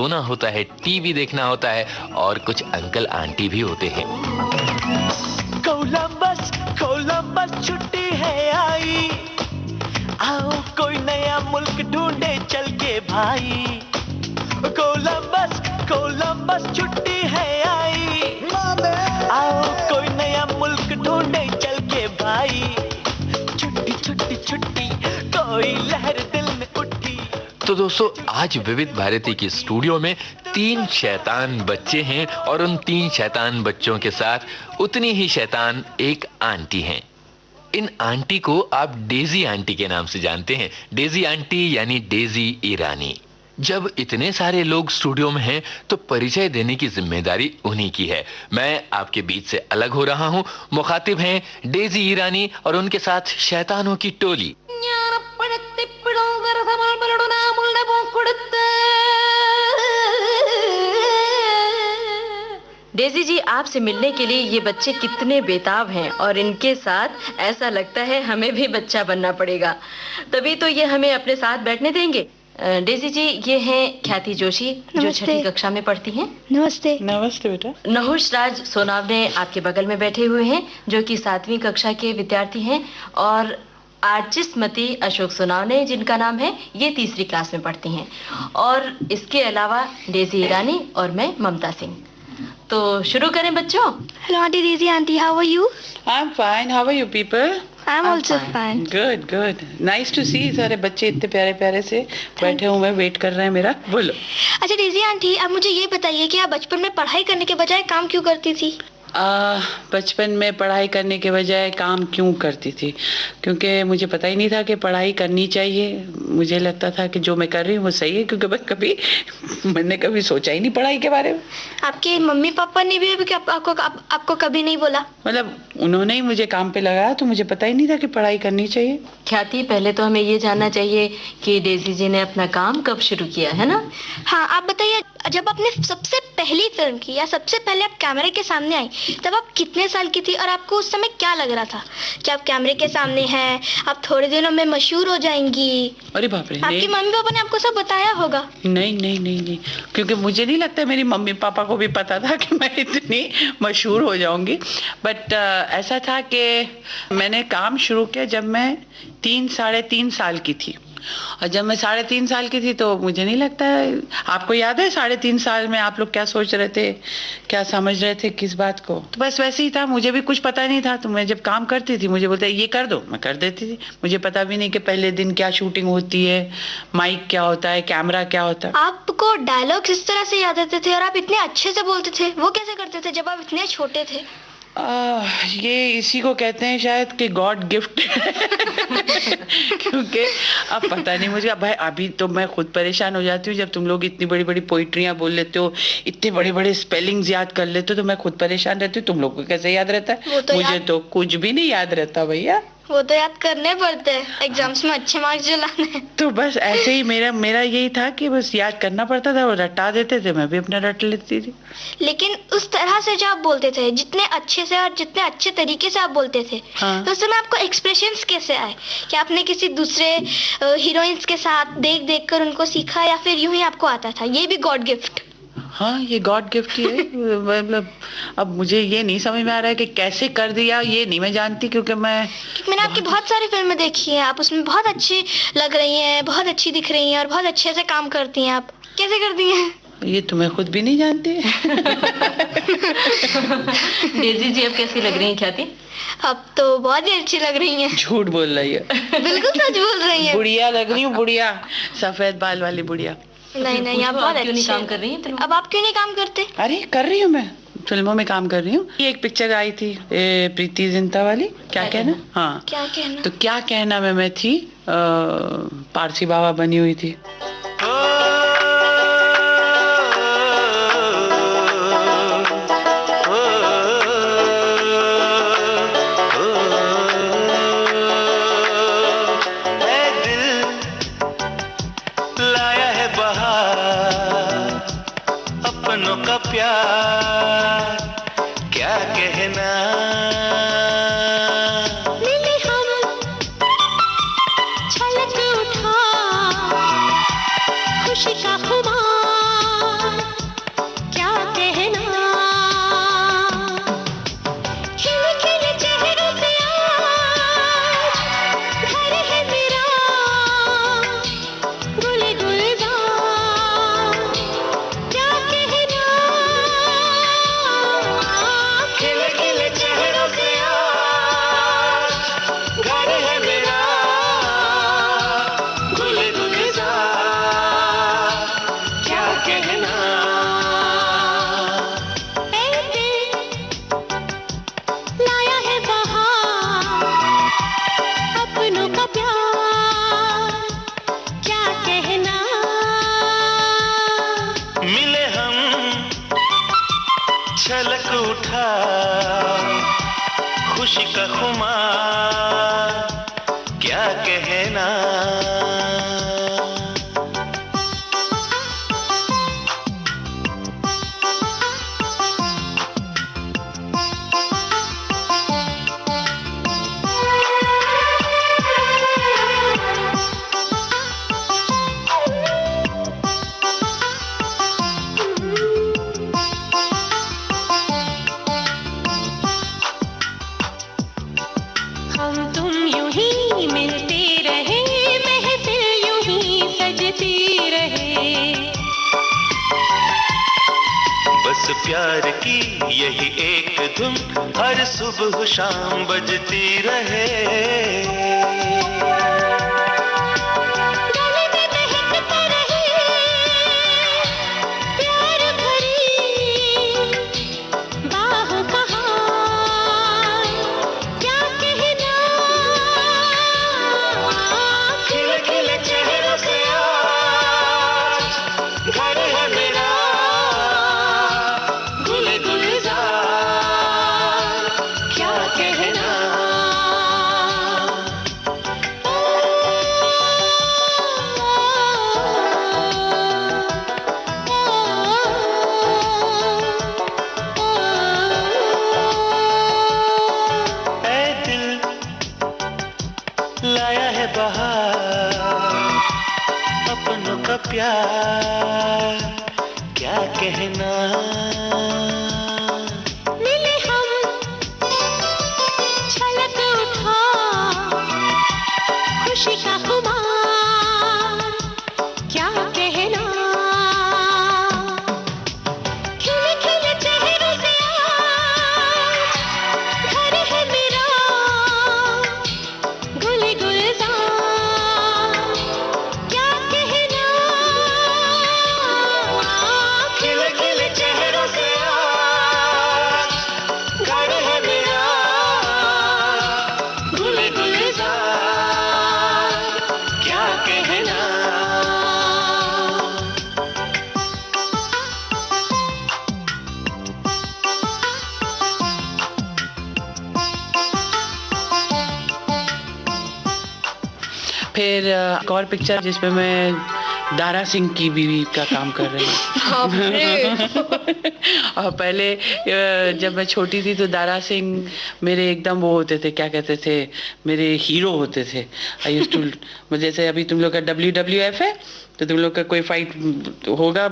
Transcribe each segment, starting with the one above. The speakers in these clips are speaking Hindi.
सोना होता है, टीवी देखना होता है और कुछ अंकल आंटी भी होते हैं। कोलंबस छुट्टी है आई, आओ कोई नया मुल्क ढूंढे चल के भाई। कोलंबस छुट्टी है आई, आओ कोई नया मुल्क ढूंढे चल के भाई। छुट्टी कोई लहर दिल में उठी। तो दोस्तों, आज विविध भारती की स्टूडियो में 3 शैतान बच्चे हैं और उन 3 शैतान बच्चों के साथ उतनी ही शैतान एक आंटी हैं। इन आंटी को आप डेजी आंटी के नाम से जानते हैं। डेजी आंटी यानी डेजी ईरानी। जब इतने सारे लोग स्टूडियो में हैं तो परिचय देने की जिम्मेदारी उन्हीं की है। मैं आपके बीच से अलग हो रहा हूं। मुखातिब हैं डेजी ईरानी और उनके साथ शैतानों की टोली। डेजी जी, आपसे मिलने के लिए ये बच्चे कितने बेताब हैं और इनके साथ ऐसा लगता है हमें भी बच्चा बनना पड़ेगा, तभी तो ये हमें अपने साथ बैठने देंगे। डेजी जी, ये हैं ख्याति जोशी जो 6ठी कक्षा में पढ़ती हैं। नमस्ते। नमस्ते बेटा। नहुष राज सोनावने आपके बगल में बैठे हुए हैं जो कि 7वीं कक्षा के विद्यार्थी हैं, और आर्चिस्मती अशोक सोनावने जिनका नाम है, ये 3री क्लास में पढ़ती हैं, और इसके अलावा डेजी ईरानी और मैं ममता सिंह। तो शुरू करें बच्चों। Hello aunty, Daisy aunty, how are you? I am fine, how are you people? I am also fine. Good, nice to see. सारे बच्चे इतने प्यारे प्यारे से बैठे हुए वेट कर रहे हैं मेरा। बोलो। अच्छा डेजी आंटी, आप मुझे ये बताइए कि आप बचपन में पढ़ाई करने के बजाय काम क्यों करती थी? बचपन में पढ़ाई करने के बजाय काम क्यों करती थी? क्योंकि मुझे पता ही नहीं था कि पढ़ाई करनी चाहिए। मुझे लगता था कि जो मैं कर रही हूँ वो सही है, क्योंकि मैंने कभी सोचा ही नहीं पढ़ाई के बारे में। आपके मम्मी पापा ने भी आपको कभी नहीं बोला? मतलब उन्होंने ही मुझे काम पे लगाया, तो मुझे पता ही नहीं था कि पढ़ाई करनी चाहिए। ख्याति, पहले तो हमें ये जानना चाहिए कि डेजी जी ने अपना काम कब शुरू किया है ना? हाँ, आप बताइए, जब आपने सबसे पहली फिल्म की या सबसे पहले आप कैमरे के सामने आई, तब आप कितने साल की थी और आपको उस समय क्या लग रहा था कि आप कैमरे के सामने हैं, आप थोड़े दिनों में मशहूर हो जाएंगी? अरे बाप रे, आपके मम्मी पापा ने आपको सब बताया होगा? नहीं, क्योंकि मुझे नहीं लगता मेरी मम्मी पापा को भी पता था कि मैं इतनी मशहूर हो जाऊंगी। बट ऐसा था कि मैंने काम शुरू किया जब मैं 3-3.5 साल की थी, और जब मैं 3.5 साल की थी तो मुझे नहीं लगता है। आपको याद है 3.5 साल में आप लोग क्या सोच रहे थे, क्या समझ रहे थे, किस बात को? तो बस वैसे ही था, मुझे भी कुछ पता नहीं था। तो मैं जब काम करती थी, मुझे बोलते ये कर दो, मैं कर देती थी। मुझे पता भी नहीं कि पहले दिन क्या शूटिंग होती है, माइक क्या होता है, कैमरा क्या होता है। आपको डायलॉग्स इस तरह से याद आते थे और आप इतने अच्छे से बोलते थे, वो कैसे करते थे जब आप इतने छोटे थे? ये इसी को कहते हैं शायद कि गॉड गिफ्ट। क्योंकि अब पता नहीं मुझे, भाई अभी तो मैं खुद परेशान हो जाती हूँ जब तुम लोग इतनी बड़ी बड़ी पोइट्रियाँ बोल लेते हो, इतने बड़े बड़े स्पेलिंग्स याद कर लेते हो, तो मैं खुद परेशान रहती हूँ। तुम लोग को कैसे याद रहता है? मुझे तो कुछ भी नहीं याद रहता भैया। वो तो याद करने पड़ते हैं एग्जाम्स में अच्छे मार्क्स जो लाने हैं। तो बस ऐसे ही मेरा यही था कि बस याद करना पड़ता था, वो रटा देते थे, मैं भी अपना रट लेती थी। लेकिन उस तरह से जो आप बोलते थे, जितने अच्छे से और जितने अच्छे तरीके से आप बोलते थे, हाँ। तो उस समय आपको एक्सप्रेशंस कैसे आए? क्या आपने किसी दूसरे हीरोइंस के साथ देख देख कर उनको सीखा, या फिर यूं ही आपको आता था? ये भी गॉड गिफ्ट? हाँ, ये गॉड गिफ्ट ही है। मतलब अब मुझे ये नहीं समझ में आ रहा है कि कैसे कर दिया, ये नहीं मैं जानती, क्योंकि मैंने आपकी बहुत सारी फिल्में देखी हैं, आप उसमें बहुत अच्छी लग रही हैं, बहुत अच्छी दिख रही हैं और बहुत अच्छे से काम करती हैं। आप कैसे करती हैं? ये तो मैं खुद भी नहीं जानती। डेजी जी, अब कैसी लग रही हैं ख्याति? अब तो बहुत ही अच्छी लग रही हैं। झूठ बोल रही है। बिल्कुल सच बोल रही हैं। बुढ़िया लग रही हूँ, बुढ़िया, सफेद बाल वाली बुढ़िया। नहीं, आप बहुत क्यों नहीं काम कर रही हैं? अब आप क्यों नहीं काम करते? अरे कर रही हूँ, मैं फिल्मों में काम कर रही हूँ। ये एक पिक्चर आई थी प्रीति जिंटा वाली, क्या कहना। हाँ, क्या कहना? तो क्या कहना में मैं थी, पारसी बाबा बनी हुई थी। अपनों का प्यार क्या कहना, मिली हम छलक उठा खुशी का खुमार, कहना। लाया है बहार अपनों का प्यार, क्या कहना। मिले हम छलक उठा खुशी का खुमार, क्या कहना। हम तुम यूं ही मिलते रहे, महफिल यूं ही सजती रहे। बस प्यार की यही एक धुन हर सुबह शाम बजती रहे। गले में महकता रहे प्यार भरी बाहों का हार, क्या कहना। खिले खिले चेहरों से आज घर है मेरा, गुले गुलजार, क्या कहना। ऐ दिल लाया है बहार अपनों का प्यार, क्या कहना। मिले हम छलक उठा खुशी का खुमार, क्या कहना। खिले खिले चेहरों से आज घर है मेरा, गुले गुलजार, क्या कहना। खिले खिले चेहरों से आज घर है मेरा, गुले गुलजार, क्या कहना। फिर एक और पिक्चर जिसमें मैं दारा सिंह की बीवी का काम कर रही हूँ। और पहले जब मैं छोटी थी तो दारा सिंह मेरे एकदम वो होते थे, क्या कहते थे, मेरे हीरो होते थे। आई यूज्ड टू, जैसे अभी तुम लोग का WWF है तो तुम लोग का कोई फाइट होगा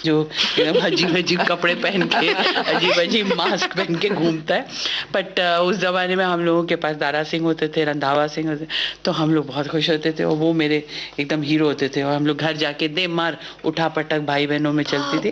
जो एकदम अजीब अजीब कपड़े पहन के अजीब अजीब मास्क पहन के घूमता है, बट उस जमाने में हम लोगों के पास दारा सिंह होते थे, रंधावा सिंह होते, तो हम लोग बहुत खुश होते थे और वो मेरे एकदम हीरो होते थे। और हम लोग घर जाके दे मार उठा पटक भाई बहनों में चलती थी।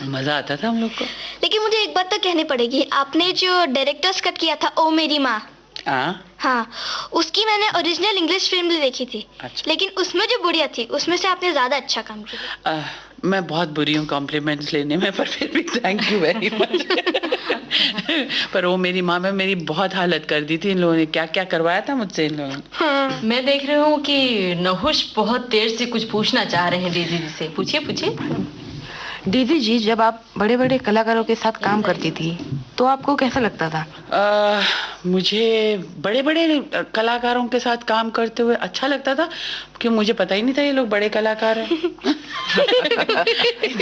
मजा आता था हम लोग को। लेकिन मुझे एक बात तो कहनी पड़ेगी, आपने जो डायरेक्टर्स कट किया था ओ मेरी माँ, हाँ, उसकी मैंने ओरिजिनल इंग्लिश फिल्म भी देखी थी। अच्छा। लेकिन उसमें जो बुढ़िया थी उसमें से आपने ज्यादा अच्छा काम किया। मैं बहुत बुरी हूँ कॉम्प्लीमेंट्स लेने में, पर फिर भी थैंक यू वेरी मच। पर वो मेरी माँ में मेरी बहुत हालत कर दी थी इन लोगों ने, क्या क्या करवाया था मुझसे इन लोगों ने। मैं देख रही हूँ कि नहुष बहुत देर से कुछ पूछना चाह रहे हैं दीदी जी से। पूछिए पूछिए। दीदी जी, जब आप बड़े बड़े कलाकारों के साथ काम करती थी तो आपको कैसा लगता था? मुझे बड़े बड़े कलाकारों के साथ काम करते हुए अच्छा लगता था कि मुझे पता ही नहीं था ये लोग बड़े कलाकार हैं।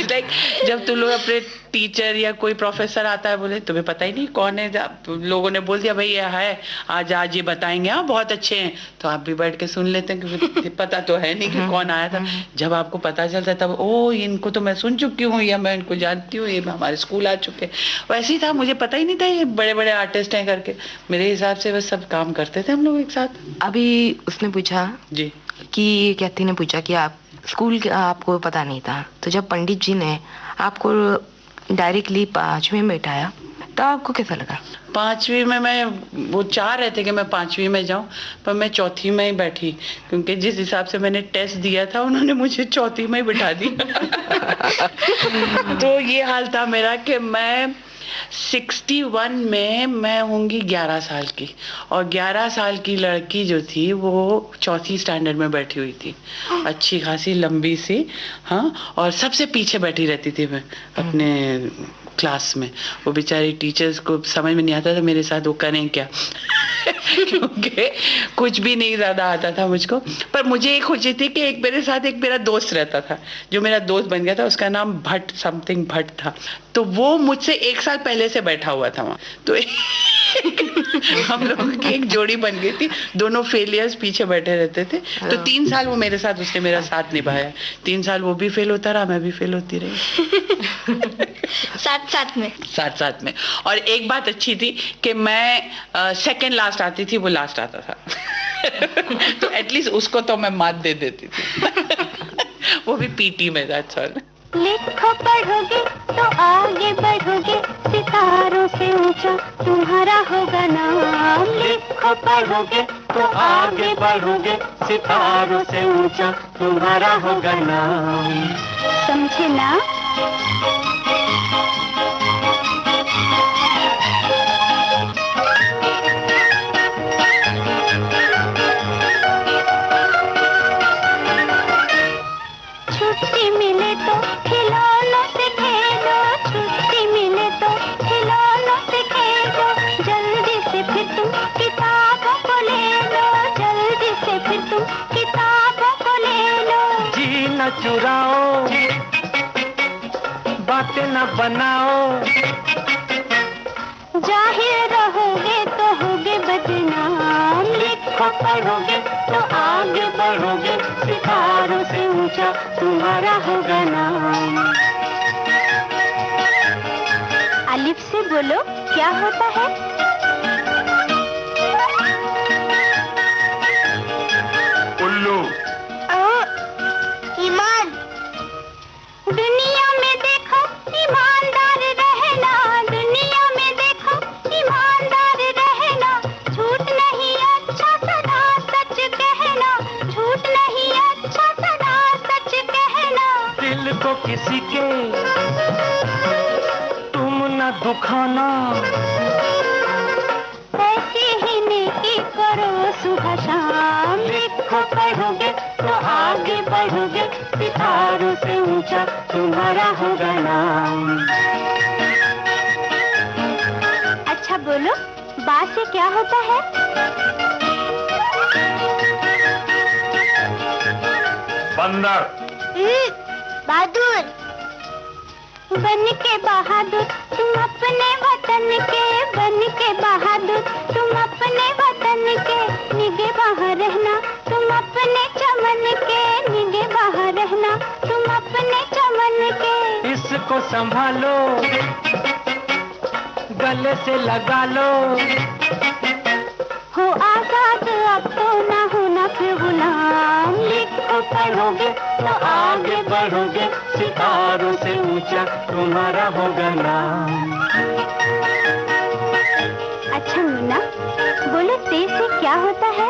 लाइक जब तुम लोग अपने टीचर या कोई प्रोफेसर आता है, बोले तुम्हें पता ही नहीं कौन है, लोगों ने बोल दिया भाई ये है, आज आज ये बताएंगे, हाँ बहुत अच्छे हैं, तो आप भी बैठ के सुन लेते हैं क्योंकि पता तो है नहीं कि कौन आया था। जब आपको पता चलता तब ओ इनको तो मैं सुन चुकी हूँ या मैं इनको जानती हूँ, ये हमारे स्कूल आ चुके। वैसे ही था, मुझे पता ही नहीं था ये बड़े बड़े आर्टिस्ट हैं करके। मेरे हिसाब से बस सब काम करते थे हम लोग एक साथ। अभी उसने पूछा जी कि कैथी ने पूछा कि आप स्कूल का आपको पता नहीं था, तो जब पंडित जी ने आपको डायरेक्टली 5वीं में बैठाया तो आपको कैसा लगा? 5वीं में मैं, वो चाह रहे थे कि मैं 5वीं में जाऊं, पर मैं चौथी में ही बैठी, क्योंकि जिस हिसाब से मैंने टेस्ट दिया था उन्होंने मुझे चौथी में ही बिठा दिया। तो ये हाल था मेरा कि मैं 61 में मैं होंगी 11 साल की, और 11 साल की लड़की जो थी वो चौथी स्टैंडर्ड में बैठी हुई थी, अच्छी खासी लंबी सी, हाँ, और सबसे पीछे बैठी रहती थी मैं अपने क्लास में। वो बेचारी टीचर्स को समझ में नहीं आता था मेरे साथ वो करें क्या। क्योंकि कुछ भी नहीं ज्यादा आता था मुझको, पर मुझे एक खुशी थी कि एक मेरे साथ एक मेरा दोस्त रहता था, जो मेरा दोस्त बन गया था, उसका नाम भट्ट समथिंग भट्ट था, तो वो मुझसे 1 साल पहले से बैठा हुआ था वहाँ। तो हम लोगों की एक जोड़ी बन गई थी, दोनों फेलियर्स पीछे बैठे रहते थे। तो 3 साल वो मेरे साथ, उसने मेरा साथ निभाया, 3 साल वो भी फेल होता रहा, मैं भी फेल होती रही। साथ में। और एक बात अच्छी थी कि मैं सेकंड लास्ट आती थी, वो लास्ट आता था। तो एटलीस्ट उसको तो मैं मात दे देती थी। वो भी पीटी में, दैट्स ऑल। लिखो पढ़ोगे तो आगे बढ़ोगे, सितारों से ऊंचा तुम्हारा होगा नाम। लिखो पढ़ोगे तो आगे बढ़ोगे, सितारों से ऊंचा तुम्हारा होगा नाम। समझे ना? छुट्टी मिले तो खिलौनों से खेलो, छुट्टी मिले तो खिलौनों से खेलो, जल्दी से फिर तुम किताबों को ले लो, जल्दी से फिर तुम किताबों को ले लो। जी न चुराओ, बातें न बनाओ, जाहिर रहोगे तो होगे बदनाम। लिखो पढ़ोगे तो आगे बढ़ोगे, सितारों से ऊंचा तुम्हारा होगा नाम। अलिफ से बोलो, क्या होता है? उल्लू। ईमान। दुनिया में देखो ईमानदार रहना, दुनिया में देखो ईमानदार रहना, झूठ नहीं अच्छा सदा सच कहना, झूठ नहीं अच्छा सदा सच कहना। दिल को किसी के तुम न दुखाना, ऐसी ही नेकी करो सुबह शाम। लिखो पढ़ोगे तो आगे बढ़ोगे, सितारों से ऊंचा तुम्हारा होगा नाम। अच्छा बोलो, बा से क्या होता है? बंदर। बहादुर। बन के बहादुर तुम अपने वतन के, बन के बहादुर तुम अपने वतन के, निगहबान रहना तुम अपने चमन के, निगहबान रहना तुम अपने चमन के। इसको संभालो, गले से लगा लो, हो आजाद अब तो ना होना फिर गुलाम। लिखो पढ़ोगे तो आगे बढ़ोगे, सितारों से ऊंचा तुम्हारा होगा नाम। अच्छा मीना, बोलो ते से क्या होता है?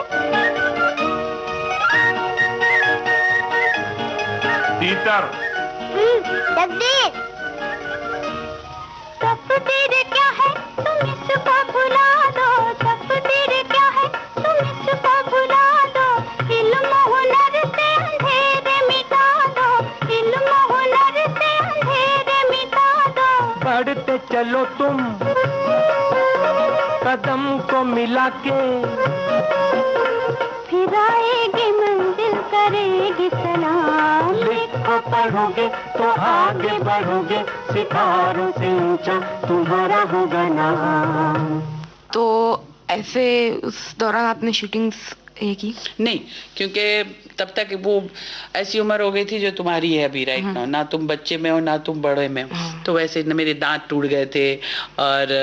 तीतर। तकदीर। तकदीर क्या है तुम इसको भुला दो, तकदीर क्या है तुम इसको भुला दो, इल्म हुनर से अंधेरे मिटा दो, इल्म हुनर से अंधेरे मिटा दो। बढ़ते चलो तुम कदम को मिला के, फिर आएगी मंजिल करेगी सलाम। लिखो पढ़ोगे तो आगे बढ़ोगे, सितारों से ऊंचा तुम्हारा होगा नाम। तो ऐसे उस दौरान आपने शूटिंग्स ये की? नहीं, क्योंकि तब तक वो ऐसी उम्र हो गई थी जो तुम्हारी है अभी राइट नाउ, ना तुम बच्चे में हो ना तुम बड़े में हो। तो वैसे न मेरे दांत टूट गए थे और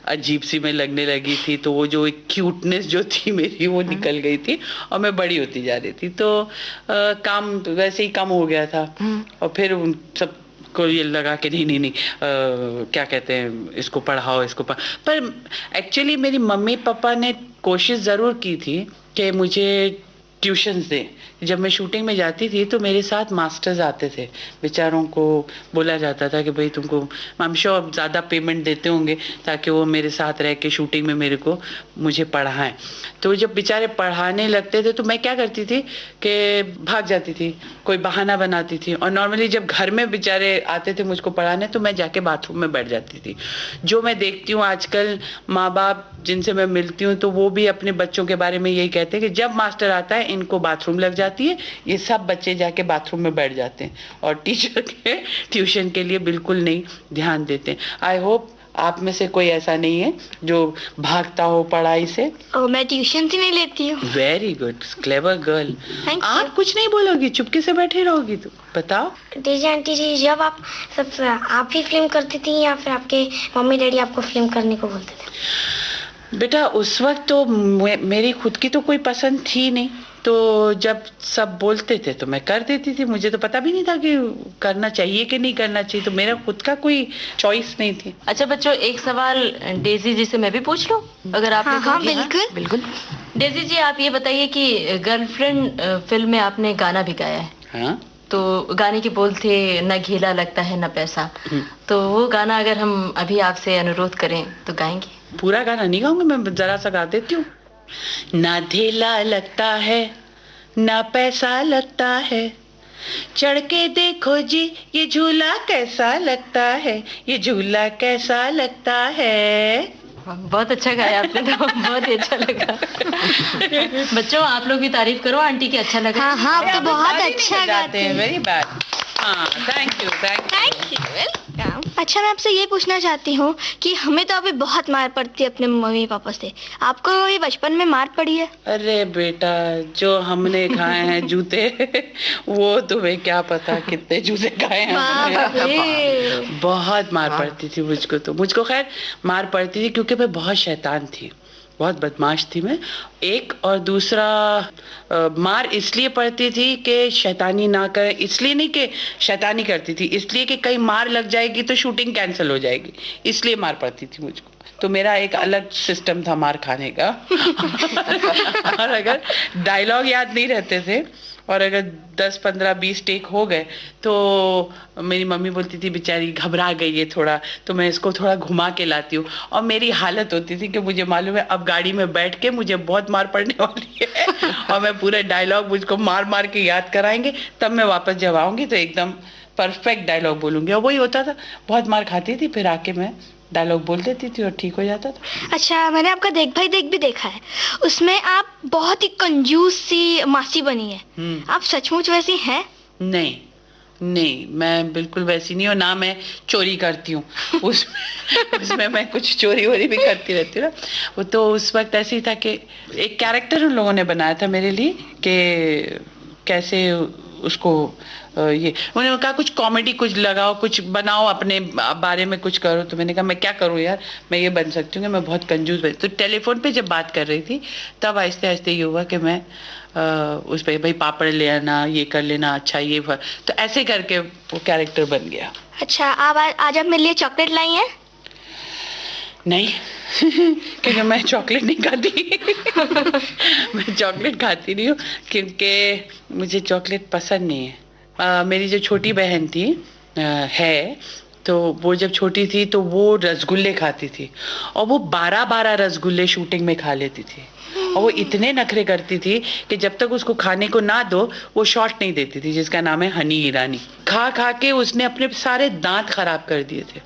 अजीब सी मैं लगने लगी थी, तो वो जो एक क्यूटनेस जो थी मेरी वो निकल गई थी और मैं बड़ी होती जा रही थी, तो काम वैसे ही कम हो गया था। और फिर सब को ये लगा कि नहीं नहीं नहीं क्या कहते हैं, इसको पढ़ाओ, इसको पर एक्चुअली मेरी मम्मी पापा ने कोशिश ज़रूर की थी कि मुझे ट्यूशन्स दें। जब मैं शूटिंग में जाती थी तो मेरे साथ मास्टर्स आते थे, बेचारों को बोला जाता था कि भाई तुमको आई एम श्योर ज़्यादा पेमेंट देते होंगे ताकि वो मेरे साथ रह के शूटिंग में मुझे पढ़ाएं। तो जब बेचारे पढ़ाने लगते थे तो मैं क्या करती थी कि भाग जाती थी, कोई बहाना बनाती थी। और नॉर्मली जब घर में बेचारे आते थे मुझको पढ़ाने तो मैं जाके बाथरूम में बैठ जाती थी। जो मैं देखती हूँ आजकल माँ बाप जिनसे मैं मिलती हूँ तो वो भी अपने बच्चों के बारे में यही कहते हैं कि जब मास्टर आता है इनको बाथरूम लग जाती है, ये सब बच्चे जाके बाथरूम में बैठ जाते हैं और टीचर के ट्यूशन के लिए बिल्कुल नहीं ध्यान देते। आई होप आप में से कोई ऐसा नहीं है जो भागता हो पढ़ाई से। मैं ट्यूशन ही नहीं लेती हूँ। Very good, clever girl. Thank you. आप कुछ नहीं बोलोगी, चुपके से बैठे रहोगी? तो बताओ। जी आंटी जी, जब आप ही फिल्म करती थी या फिर आपके मम्मी डैडी आपको फिल्म करने को बोलते थे? बेटा उस वक्त तो मेरी खुद की तो कोई पसंद थी नहीं, तो जब सब बोलते थे तो मैं कर देती थी। मुझे तो पता भी नहीं था कि करना चाहिए कि नहीं करना चाहिए, तो मेरा खुद का कोई चॉइस नहीं थी। अच्छा बच्चों, एक सवाल डेजी जी से मैं भी पूछ लूं, अगर आपने हाँ, कहा? बिल्कुल बिल्कुल। डेजी जी, आप ये बताइए कि गर्लफ्रेंड फिल्म में आपने गाना भी गाया है। हाँ? तो गाने के बोल थे न घेला लगता है न पैसा, तो वो गाना अगर हम अभी आपसे अनुरोध करें तो गाएंगे? पूरा गाना नहीं गाऊंगी, मैं जरा सा गा देती हूँ। ना धेला लगता है ना पैसा लगता है, चढ़ के देखो जी ये झूला कैसा लगता है, ये झूला कैसा लगता है। बहुत अच्छा गाया आपने तो, बहुत ही अच्छा लगा। बच्चों आप लोग भी तारीफ करो आंटी की, अच्छा लगा। हाँ हाँ, आप तो बहुत अच्छा गाते हैं। Very bad. हाँ, थैंक यू वेलकम। अच्छा, मैं आपसे ये पूछना चाहती हूँ कि हमें तो अभी बहुत मार पड़ती है अपने मम्मी पापा से, आपको ये बचपन में मार पड़ी है? अरे बेटा, जो हमने खाए हैं जूते वो तुम्हें क्या पता कितने जूते खाए हैं हमने। बहुत मार पड़ती थी मुझको। तो मुझको खैर मार पड़ती थी क्योंकि मैं बहुत शैतान थी, बहुत बदमाश थी मैं। एक और दूसरा मार इसलिए पड़ती थी कि शैतानी ना करें, इसलिए नहीं कि शैतानी करती थी, इसलिए कि कहीं मार लग जाएगी तो शूटिंग कैंसिल हो जाएगी, इसलिए मार पड़ती थी मुझको। तो मेरा एक अलग सिस्टम था मार खाने का। और अगर डायलॉग याद नहीं रहते थे और अगर 10, 15, 20 टेक हो गए तो मेरी मम्मी बोलती थी बेचारी घबरा गई है थोड़ा, तो मैं इसको थोड़ा घुमा के लाती हूँ। और मेरी हालत होती थी कि मुझे मालूम है अब गाड़ी में बैठ के मुझे बहुत मार पड़ने वाली है और मैं पूरा डायलॉग मुझको मार मार के याद कराएंगे, तब मैं वापस जब आऊँगी तो एकदम परफेक्ट डायलॉग बोलूँगी। और वही होता था, बहुत मार खाती थी, फिर आके मैं डायलॉग बोल देती थी और ठीक हो जाता था। अच्छा, मैंने आपका देख भाई देख भी देखा है, उसमें आप बहुत ही कंजूस सी मासी बनी है। आप सचमुच वैसी हैं? नहीं नहीं, मैं बिल्कुल वैसी नहीं हूँ, ना मैं चोरी करती हूँ। उसमें मैं कुछ चोरी वोरी भी करती रहती हूँ ना। वो तो उस वक्त ऐसी था कि एक कैरेक्टर उन लोगों ने बनाया था मेरे लिए कि कैसे उसको ये उन्होंने कहा कुछ कॉमेडी कुछ लगाओ, कुछ बनाओ, अपने बारे में कुछ करो। तो मैंने कहा मैं क्या करूँ यार, मैं ये बन सकती हूँ कि मैं बहुत कंजूस बन। तो टेलीफोन पे जब बात कर रही थी तब आहिस्ते आहिस्ते ये हुआ कि मैं उस पर भाई पापड़ ले आना, ये कर लेना, अच्छा ये तो ऐसे करके वो कैरेक्टर बन गया। अच्छा, आज आप मेरे लिए चॉकलेट लाई हैं? नहीं, क्योंकि मैं चॉकलेट नहीं खाती। मैं चॉकलेट खाती नहीं हूँ क्योंकि मुझे चॉकलेट पसंद नहीं है। मेरी जो छोटी बहन थी है, तो वो जब छोटी थी तो वो रसगुल्ले खाती थी और वो 12-12 रसगुल्ले शूटिंग में खा लेती थी। और वो इतने नखरे करती थी कि जब तक उसको खाने को ना दो वो शॉट नहीं देती थी, जिसका नाम है हनी ईरानी। खा खा के उसने अपने सारे दांत खराब कर दिए थे।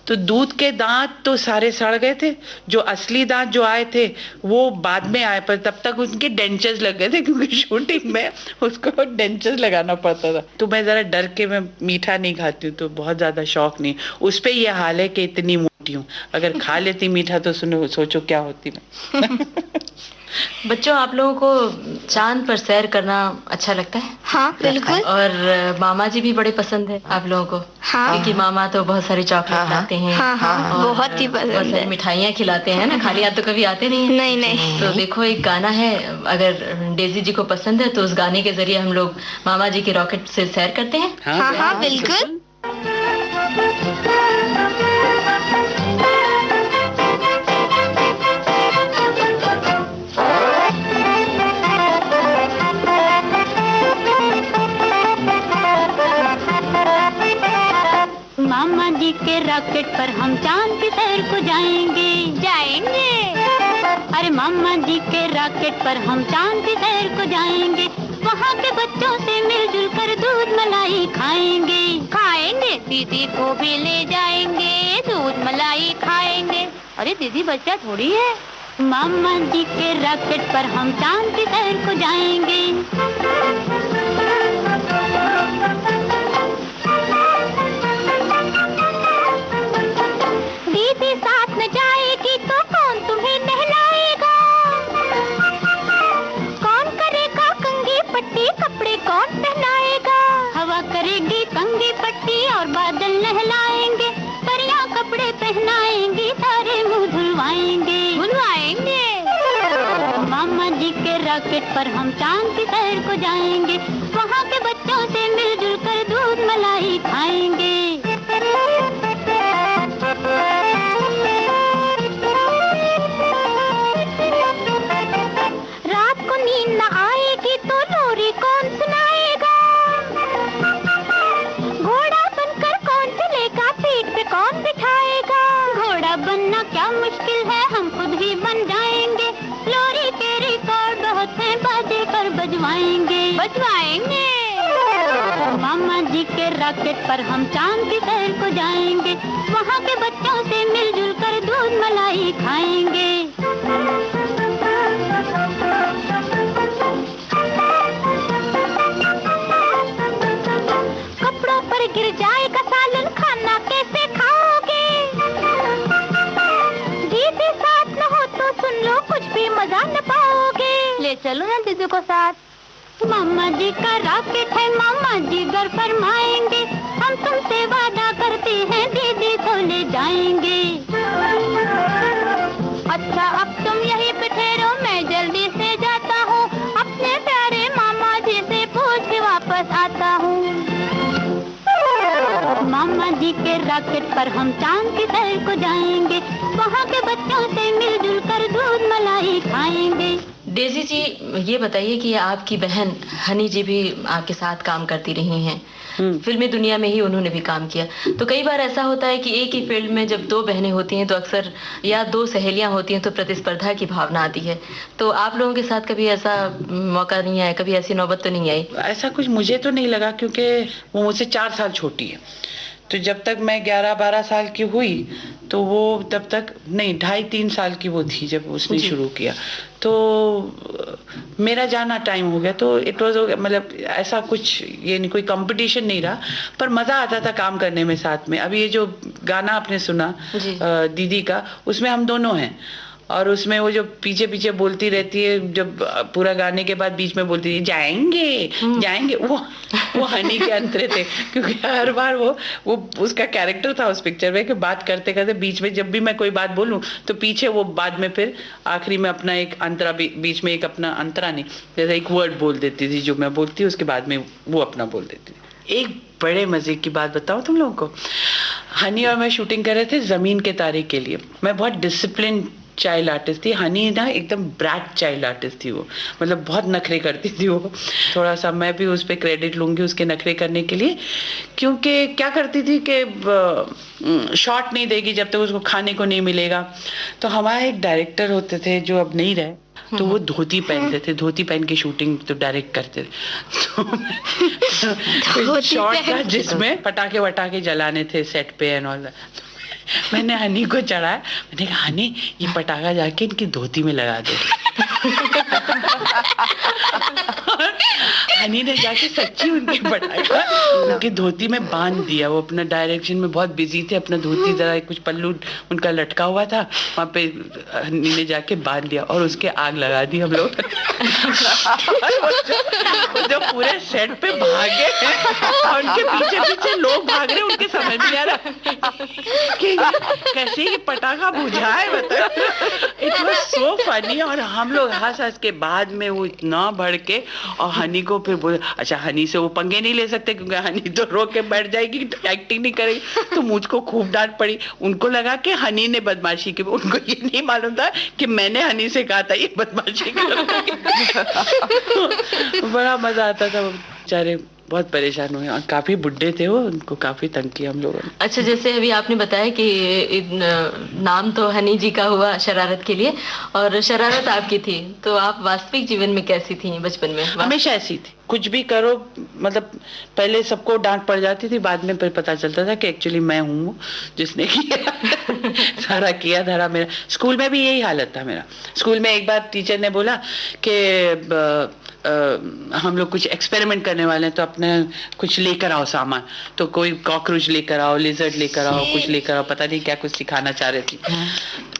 तो दूध के दांत तो सारे सड़ गए थे, जो असली दांत जो आए थे वो बाद में आए, पर तब तक उनके डेंचर्स लग गए थे क्योंकि शूटिंग में उसको डेंचर्स लगाना पड़ता था। तो मैं जरा डर के मैं मीठा नहीं खाती हूँ, तो बहुत ज्यादा शौक नहीं। उस पे ये हाल है कि इतनी मोटी हूँ, अगर खा लेती मीठा तो सुनो सोचो क्या होती मैं। बच्चों, आप लोगों को चांद पर सैर करना अच्छा लगता है? हाँ बिल्कुल। और मामा जी भी बड़े पसंद है आप लोगों को? हाँ, क्योंकि मामा तो बहुत सारी चॉकलेट लाते हैं। हाँ हाँ, बहुत ही पसंद है। मिठाइयाँ खिलाते हैं ना, खाली हाथ तो कभी आते नहीं है। नहीं नहीं। तो देखो एक गाना है, अगर डेजी जी को पसंद है तो उस गाने के जरिए हम लोग मामा जी के रॉकेट से सैर करते हैं। हाँ हाँ बिल्कुल। मामा जी के रॉकेट पर हम चांद की सैर को जाएंगे अरे मामा जी के रॉकेट पर हम चांद की सैर को जाएंगे, वहाँ के बच्चों से मिलजुल कर दूध मलाई खाएंगे दीदी को भी ले जाएंगे, दूध मलाई खाएंगे। अरे दीदी बच्चा थोड़ी है। मामा जी के रॉकेट पर हम चांद की सैर को जाएंगे। दीदी साथ न जाएगी तो कौन तुम्हें नहलाएगा, कौन करेगा कंघी पट्टी, कपड़े कौन पहनाएगा। हवा करेगी कंघी पट्टी और बादल नहलाएंगे, परियां कपड़े पहनाएंगी, सारे मुंह धुलवाएंगे। मामा जी के रॉकेट पर हम चांद की सैर को जाएंगे, वहाँ के बच्चों से मिलजुल कर दूध मलाई खाएंगे। रात को नींद न आएगी तो लोरी कौन सुनाएगा, घोड़ा बनकर कौन चलेगा, पीठ पे कौन बिठाएगा। घोड़ा बनना क्या मुश्किल है, हम खुद ही बन जाएंगे, लोरी के रिकॉर्ड बहुत हैं, बाजे पर बजवाएंगे। मामा जी के रॉकेट पर हम चांद की सैर को जाएंगे, वहाँ के बच्चों से मिलजुल कर दूध मलाई खाएंगे। कपड़ों पर गिर जाएगा सालन, खाना कैसे खाओगे। दीदी साथ न हो तो सुन लो, कुछ भी मजा न पाओगे। ले चलो ना दीदी को साथ। मामा जी का रॉकेट है, मामा जी घर फरमाएंगे, हम तुमसे वादा करते हैं दीदी को ले जाएंगे। अच्छा अब तुम यहीं पे ठहरो, मैं जल्दी से जाता हूँ, अपने प्यारे मामा जी से पूछ के वापस आता हूँ। मामा जी के रॉकेट पर हम चांद की सैर को जाएंगे, वहाँ के बच्चों से मिलजुल कर दूध मलाई खाएंगे। डेजी जी, ये बताइए कि आपकी बहन हनी जी भी आपके साथ काम करती रही हैं, फिल्मी दुनिया में ही उन्होंने भी काम किया। तो कई बार ऐसा होता है कि एक ही फील्ड में जब दो बहनें होती हैं तो अक्सर, या दो सहेलियां होती हैं तो प्रतिस्पर्धा की भावना आती है। तो आप लोगों के साथ कभी ऐसा मौका नहीं आया, कभी ऐसी नौबत तो नहीं आई? ऐसा कुछ मुझे तो नहीं लगा, क्योंकि वो मुझसे 4 साल छोटी है। तो जब तक मैं 11-12 साल की हुई तो वो तब तक नहीं, 2.5-3 साल की वो थी जब उसने शुरू किया। तो मेरा जाना टाइम हो गया, तो इट वाज, मतलब ऐसा कुछ ये नहीं, कोई कंपटीशन नहीं रहा, पर मज़ा आता था काम करने में साथ में। अभी ये जो गाना आपने सुना दीदी का, उसमें हम दोनों हैं, और उसमें वो जो पीछे पीछे बोलती रहती है, जब पूरा गाने के बाद बीच में बोलती है जाएंगे, वो हनी के अंतरे थे, क्योंकि हर बार वो उसका कैरेक्टर था उस पिक्चर में कि बात करते करते बीच में जब भी मैं कोई बात बोलूं तो पीछे वो बाद में फिर आखिरी में अपना एक अंतरा, बीच में एक अपना अंतरा नहीं, जैसे एक वर्ड बोल देती थी जो मैं बोलती, उसके बाद में वो अपना बोल देती थी। एक बड़े मजे की बात बताऊं तुम लोगों को, हनी और मैं शूटिंग कर रहे थे जमीन के तारे के लिए। मैं बहुत डिसिप्लिन चाइल्ड आर्टिस्ट थी, हनी ना एकदम ब्रैट चाइल्ड आर्टिस्ट थी, वो मतलब बहुत नखरे करती थी वो। थोड़ा सा मैं भी उस पर क्रेडिट लूँगी उसके नखरे करने के लिए, क्योंकि क्या करती थी कि शॉट नहीं देगी जब तक उसको खाने को नहीं मिलेगा। तो हमारे एक डायरेक्टर होते थे जो अब नहीं रहे, तो वो धोती पहनते थे, धोती पहन के शूटिंग तो डायरेक्ट करते थे। तो शॉट था जिसमें पटाखे वटाखे जलाने थे सेट पे एंड ऑल। मैंने हनी को चढ़ाया, मैंने कहा हनी ये पटाखा जाके इनकी धोती में लगा दो। हनी ने जाके सच्ची उनकी पटाखा उनकी धोती में बांध दिया। वो अपना डायरेक्शन में बहुत बिजी थे, अपना धोती जरा कुछ पल्लू उनका लटका हुआ था, वहाँ पे हनी ने जाके बांध दिया और उसके आग लगा दी हम लोग। जो पूरे सेट पे भागे और उनके पीछे पीछे लोग भाग रहे, उनके समझ नहीं आ रहा कि कैसे ये पटाखा बुझाए, बताओ। It was so funny. और हम लोग हंस हंस के बाद में वो इतना भड़के और हनी को फिर बोले अच्छा हनी से वो पंगे नहीं ले सकते क्योंकि हनी तो रो के बैठ जाएगी, तो एक्टिंग नहीं करेगी, तो मुझको खूब डांट पड़ी। उनको लगा कि हनी ने बदमाशी की, उनको ये नहीं मालूम था कि मैंने हनी से कहा था ये बदमाशी कर। बड़ा मजा आता था, वो बेचारे बहुत परेशान हुए और काफी बुड्ढे थे वो, उनको काफी तंग किया हम लोगों ने। अच्छा, जैसे अभी आपने बताया कि नाम तो हनी जी का हुआ शरारत के लिए, और शरारत आपकी थी, तो आप वास्तविक जीवन में कैसी थी बचपन में? हमेशा ऐसी थी, कुछ भी करो, मतलब पहले सबको डांट पड़ जाती थी, बाद में फिर पता चलता था कि एक्चुअली मैं हूँ जिसने किया। सारा किया धरा मेरा। स्कूल में भी यही हालत था मेरा। स्कूल में एक बार टीचर ने बोला कि हम लोग कुछ एक्सपेरिमेंट करने वाले हैं, तो अपने कुछ लेकर आओ सामान। तो कोई कॉकरोच लेकर आओ, लिजर्ड लेकर आओ, कुछ लेकर आओ, पता नहीं क्या कुछ सिखाना चाह रही थी।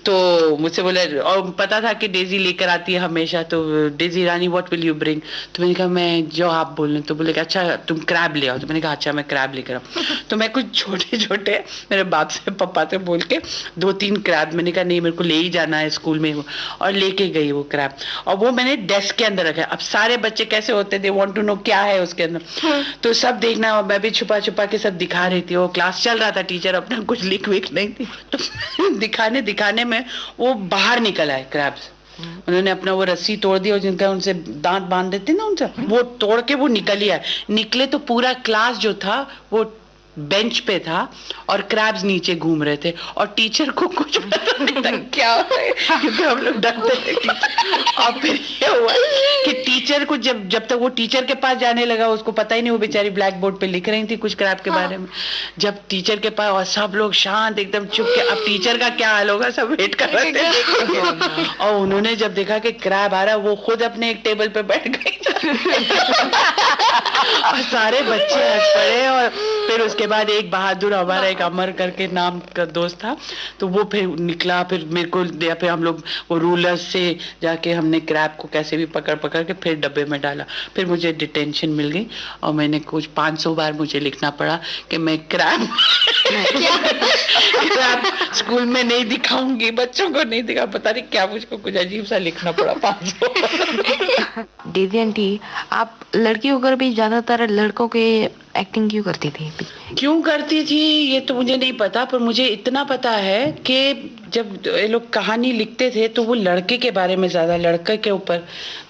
तो मुझसे बोले, और पता था कि डेजी लेकर आती है हमेशा, तो Daisy Rani what will you bring? तो मैंने कहा मैं जो आप बोल रहे। तो बोले अच्छा तुम क्रैब ले आओ। तो मैंने कहा अच्छा मैं क्रैब लेकर आऊँ। तो मैं कुछ छोटे छोटे मेरे बाप से पापा से बोल के 2-3 क्रैब, मैंने कहा नहीं मेरे को ले ही जाना है स्कूल में, और लेके गई वो क्रैब, और वो मैंने डेस्क के अंदर रखा। अब सारे बच्चे कैसे होते थे, वांट टू नो क्या है उसके अंदर, तो सब देखना, और मैं भी छुपा छुपा के सब दिखा रही थी। वो क्लास चल रहा था, टीचर अपना कुछ लिख विख नहीं थी, तो दिखाने दिखाने में वो बाहर निकल आए क्रैब्स। उन्होंने अपना वो रस्सी तोड़ दी, और जिनका उनसे दांत बांध देते ना उनसे, वो तोड़ के वो निकल ही आए। निकले तो पूरा क्लास जो था वो बेंच पे था और क्रैब्स नीचे घूम रहे थे, और टीचर को कुछ पता नहीं था क्या हो रहा है, क्योंकि हम लोग डरते थे टीचर। और फिर ये हुआ कि टीचर को जब तक वो टीचर के पास जाने लगा, उसको पता ही नहीं, वो बेचारी ब्लैक बोर्ड पे लिख रही थी कुछ क्रैब के बारे में। जब टीचर के पास, और सब लोग शांत एकदम चुप के, अब टीचर का क्या हाल होगा, सब वेट कर रहे थे। और उन्होंने जब देखा कि क्रैब आ रहा, वो खुद अपने एक टेबल पे बैठ गई। और सारे बच्चे हंस पड़े। और फिर उसके बाद एक बहादुर, हमारा एक अमर करके नाम का दोस्त था, तो वो फिर निकला, फिर मेरे को दिया, फिर हम लोग वो रूलर से जाके हमने क्रैब को कैसे भी पकड़ पकड़ के फिर डब्बे में डाला। फिर मुझे डिटेंशन मिल गई, और मैंने कुछ 500 बार मुझे लिखना पड़ा कि मैं क्रैब स्कूल में नहीं दिखाऊंगी, बच्चों को नहीं दिखा, पता नहीं क्या मुझको कुछ अजीब सा लिखना पड़ा 500। दीदी आंटी, आप लड़की होकर भी ज्यादातर लड़कों के एक्टिंग क्यों करती थी? क्यों करती थी ये तो मुझे नहीं पता, पर मुझे इतना पता है कि जब ये लोग कहानी लिखते थे तो वो लड़के के बारे में ज्यादा, लड़के के ऊपर,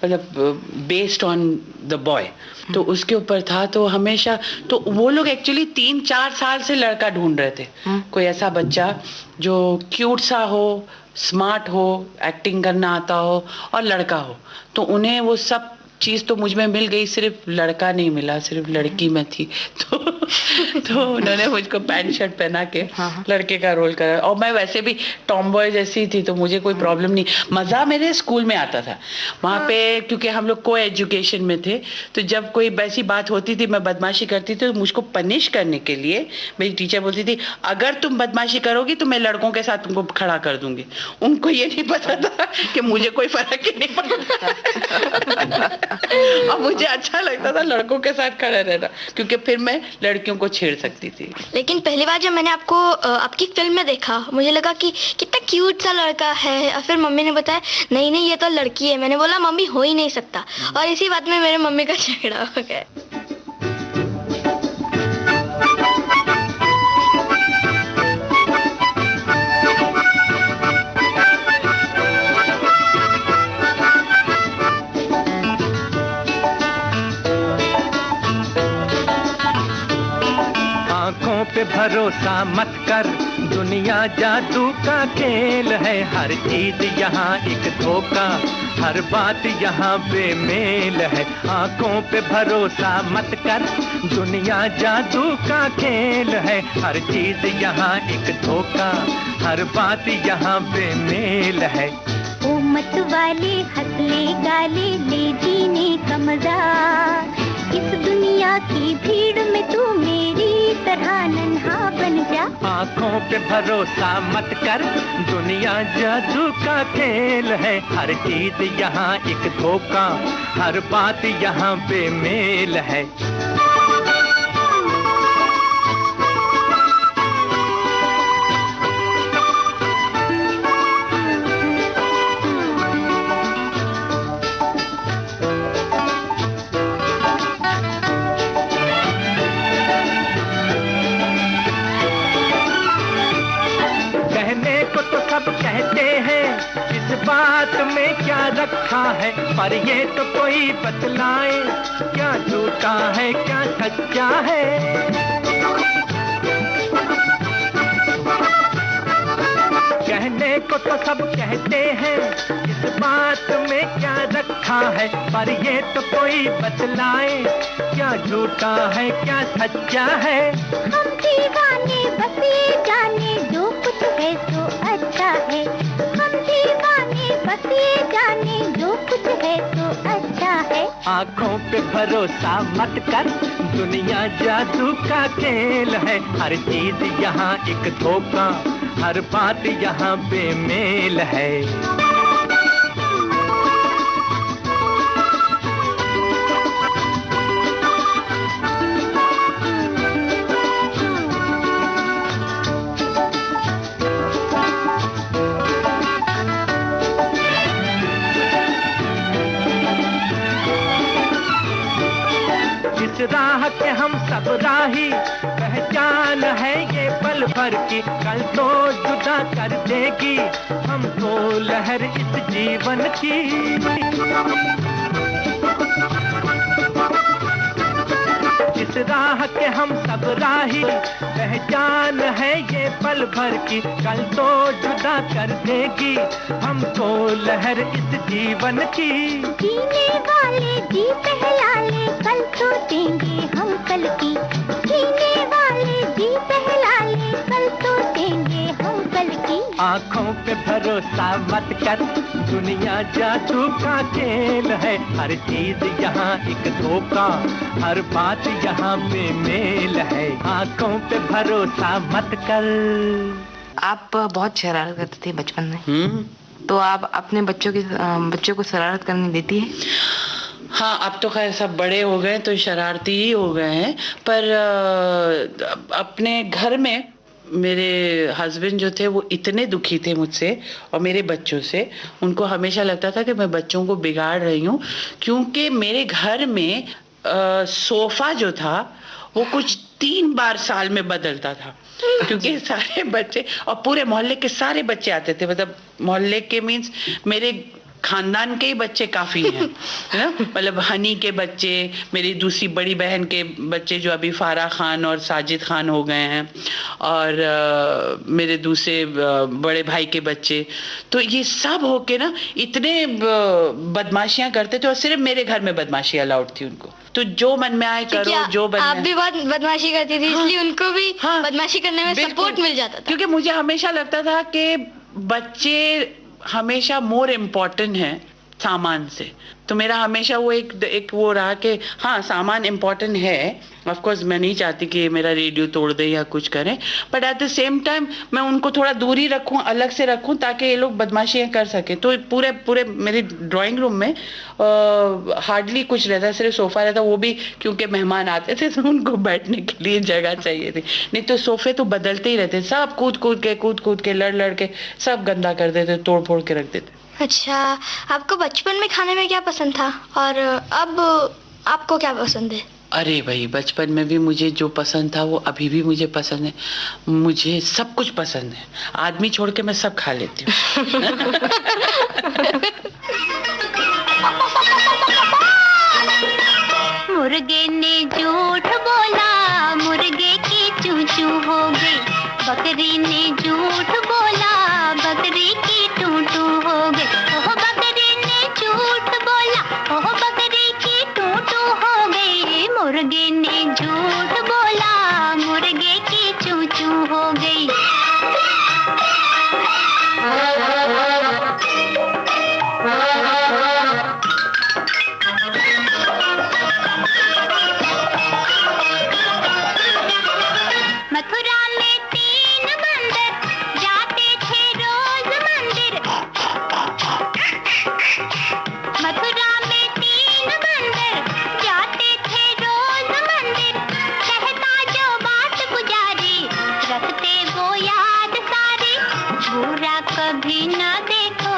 मतलब बेस्ड ऑन द बॉय, तो उसके ऊपर था। तो हमेशा तो वो लोग एक्चुअली 3-4 साल से लड़का ढूंढ रहे थे, कोई ऐसा बच्चा जो क्यूट सा हो, स्मार्ट हो, एक्टिंग करना आता हो और लड़का हो। तो उन्हें वो सब चीज तो मुझ में मिल गई, सिर्फ लड़का नहीं मिला, सिर्फ लड़की में थी। तो उन्होंने मुझको पैंट शर्ट पहना के लड़के का रोल करा, और मैं वैसे भी टॉमबॉय जैसी थी, तो मुझे कोई प्रॉब्लम नहीं। मजा मेरे स्कूल में आता था वहाँ पे, क्योंकि हम लोग को एजुकेशन में थे, तो जब कोई वैसी बात होती थी, मैं बदमाशी करती थी, तो मुझको पनिश करने के लिए मेरी टीचर बोलती थी अगर तुम बदमाशी करोगी तो मैं लड़कों के साथ तुमको खड़ा कर दूंगी। उनको ये नहीं पता था कि मुझे कोई फर्क ही नहीं पड़ता। और मुझे अच्छा लगता था लड़कों के साथ खड़ा रहना, क्योंकि फिर मैं लड़कियों को छेड़ सकती थी। लेकिन पहली बार जब मैंने आपको आपकी फिल्म में देखा, मुझे लगा कि कितना क्यूट सा लड़का है, और फिर मम्मी ने बताया नहीं नहीं ये तो लड़की है। मैंने बोला मम्मी हो ही नहीं सकता, और इसी बात में मेरे मम्मी का झगड़ा हो गया। आँखों पे भरोसा मत कर, दुनिया जादू का खेल है। हर चीज यहाँ एक धोखा, हर बात यहाँ बेमेल है। आँखों पे भरोसा मत कर, दुनिया जादू का खेल है। हर चीज यहाँ एक धोखा, हर बात यहाँ बेमेल है। ओ मत वाले हंस ले गाले ले जीने का मजा, इस दुनिया की भीड़ में तू मेरी तरह नन्हा बन जा। आँखों पे भरोसा मत कर, दुनिया जादू का खेल है। हर चीज यहाँ एक धोखा, हर बात यहाँ बेमेल है। में क्या रखा है, पर ये तो कोई बतलाए, क्या झूठा है क्या सच्चा है। कहने को तो सब कहते हैं, इस बात में क्या रखा है, पर ये तो कोई बतलाए, क्या झूठा है क्या सच्चा है। हम दीवाने बस ये जाने जो कुछ है सो अच्छा है, हम दीवाने बस ये जाने जो कुछ है सो अच्छा है। आँखों पे भरोसा मत कर, दुनिया जादू का खेल है, हर चीज यहाँ एक धोखा, हर बात यहाँ बेमेल है। जिस राह के हम सब राही, पहचान है ये पल भर की, कल तो जुदा कर देगी हमको लहर इस जीवन की। जिस राह के हम सब राही, पहचान है ये पल भर की, कल तो जुदा कर देगी हमको लहर इस जीवन की। जीने वाले जी पहला ले, कल तो देंगे हम कल की, जीने वाले जी पहला ले, कल तो देंगे हम कल की। आँखों पे भरोसा मत कर, दुनिया जादू का खेल है, हर चीज यहाँ एक धोखा, हर बात यहाँ बेमेल है। आँखों पे भरोसा मत कर। आप बहुत शरारत करते थे बचपन में, तो आप अपने बच्चों को शरारत करने देती है? हाँ, अब तो खैर सब बड़े हो गए तो शरारती ही हो गए हैं, पर अपने घर में मेरे हस्बैंड जो थे वो इतने दुखी थे मुझसे और मेरे बच्चों से, उनको हमेशा लगता था कि मैं बच्चों को बिगाड़ रही हूँ, क्योंकि मेरे घर में सोफा जो था वो कुछ 3 बार साल में बदलता था, क्योंकि सारे बच्चे और पूरे मोहल्ले के सारे बच्चे आते थे, मतलब मोहल्ले के मीन्स मेरे खानदान के ही बच्चे काफी हैं, है ना, मतलब हनी के बच्चे, मेरी दूसरी बड़ी बहन के बच्चे जो अभी फारा खान और साजिद खान हो गए हैं, और मेरे दूसरे बड़े भाई के बच्चे, तो ये सब होके ना इतने बदमाशियां करते थे, और सिर्फ मेरे घर में बदमाशी अलाउड थी उनको, तो जो मन में आए करो, जो आप भी बहुत बदमाशी करती थी, इसलिए उनको भी बदमाशी करने में सपोर्ट मिल जाता था। क्योंकि मुझे हमेशा लगता था कि बच्चे हमेशा मोर इम्पोर्टेंट है सामान से, तो मेरा हमेशा वो एक वो रहा कि हाँ सामान इम्पोर्टेंट है, ऑफ कोर्स मैं नहीं चाहती कि मेरा रेडियो तोड़ दे या कुछ करें, but at the same time मैं उनको थोड़ा दूरी रखूं, अलग से रखूं, ताकि ये लोग बदमाशियां कर सके। तो पूरे मेरे ड्राइंग रूम में हार्डली कुछ रहता, सिर्फ सोफा रहता, वो भी क्योंकि मेहमान आते थे तो उनको बैठने के लिए जगह चाहिए थी, नहीं तो सोफे तो बदलते ही रहते, सब कूद के लड़ के सब गंदा कर देते, तोड़ फोड़ के रख देते। अच्छा, आपको बचपन में खाने में क्या पसंद था और अब आपको क्या पसंद है? अरे भाई, बचपन में भी मुझे जो पसंद था वो अभी भी मुझे पसंद है, मुझे सब कुछ पसंद है, आदमी छोड़ के मैं सब खा लेती हूँ। मुर्गे ने झूठ बोला, मुर्गे की चू चू हो गई, बकरी ने झूठ बोला, बकरी की टू टू हो गई, ओह बकरी ने झूठ बोला, ओह बकरी की टू टू हो गई, मुर्गे ने झूठ बोला, मुर्गे की चू चू हो गई। मथुरा में 3 बंदर जाते थे रोज मंदिर, मथुरा में 3 बंदर जाते थे रोज मंदिर, कहता जो बात गुजारी रखते वो याद सारी, बुरा कभी ना देखो,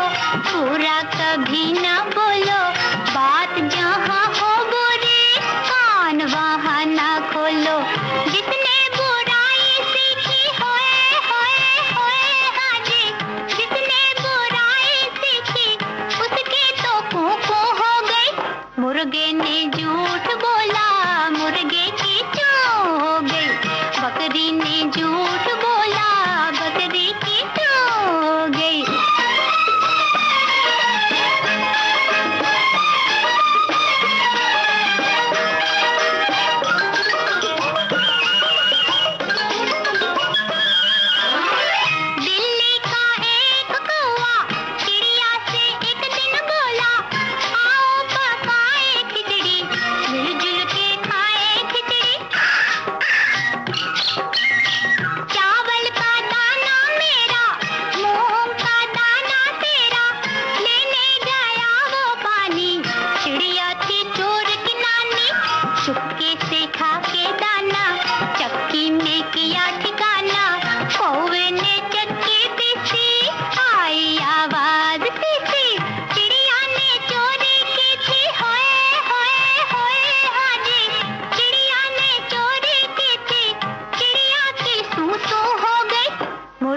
बुरा कभी ना बोलो, बात जहाँ हो बुरी कान वहाँ ना खोलो, जितने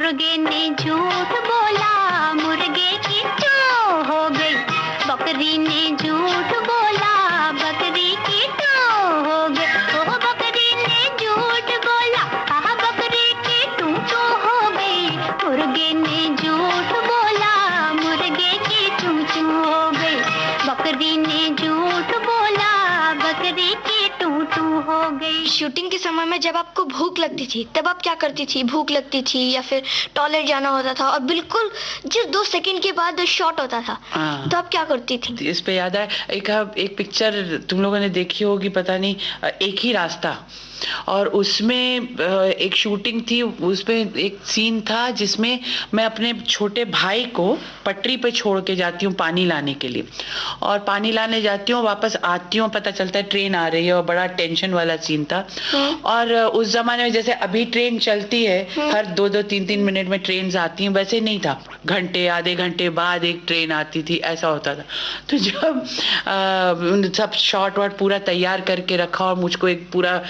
मुर्गे ने झूठ बोला, मुर्गे की टू हो गई। बकरी ने झूठ बोला, बकरी की टू हो गई। ओ बकरी ने झूठ बोला, आहा बकरी की टू टू हो गई। मुर्गे ने झूठ बोला, मुर्गे की टू टू हो गई। बकरी ने झूठ बोला, बकरी की टू टू हो गई। शूटिंग के समय में जब आपको भूख लगती थी तब आप क्या करती थी? भूख लगती थी या फिर टॉयलेट जाना होता था और बिल्कुल जिस 2 सेकंड के बाद शॉट होता था तो आप क्या करती थी? इस पे याद है एक पिक्चर तुम लोगों ने देखी होगी, पता नहीं, एक ही रास्ता, और उसमें एक शूटिंग थी। उसमें एक सीन था जिसमें मैं अपने छोटे भाई को पटरी पे छोड़ के जाती हूँ पानी लाने के लिए, और पानी लाने जाती हूँ, वापस आती हूँ, पता चलता है ट्रेन आ रही है, और बड़ा टेंशन वाला सीन था। और उस जमाने में जैसे अभी ट्रेन चलती है, हर 2-2, 3-3 मिनट में ट्रेन आती हैं, वैसे नहीं था, घंटे आधे घंटे बाद एक ट्रेन आती थी, ऐसा होता था। तो जब सब शॉट वॉट पूरा तैयार करके रखा और मुझको एक पूरा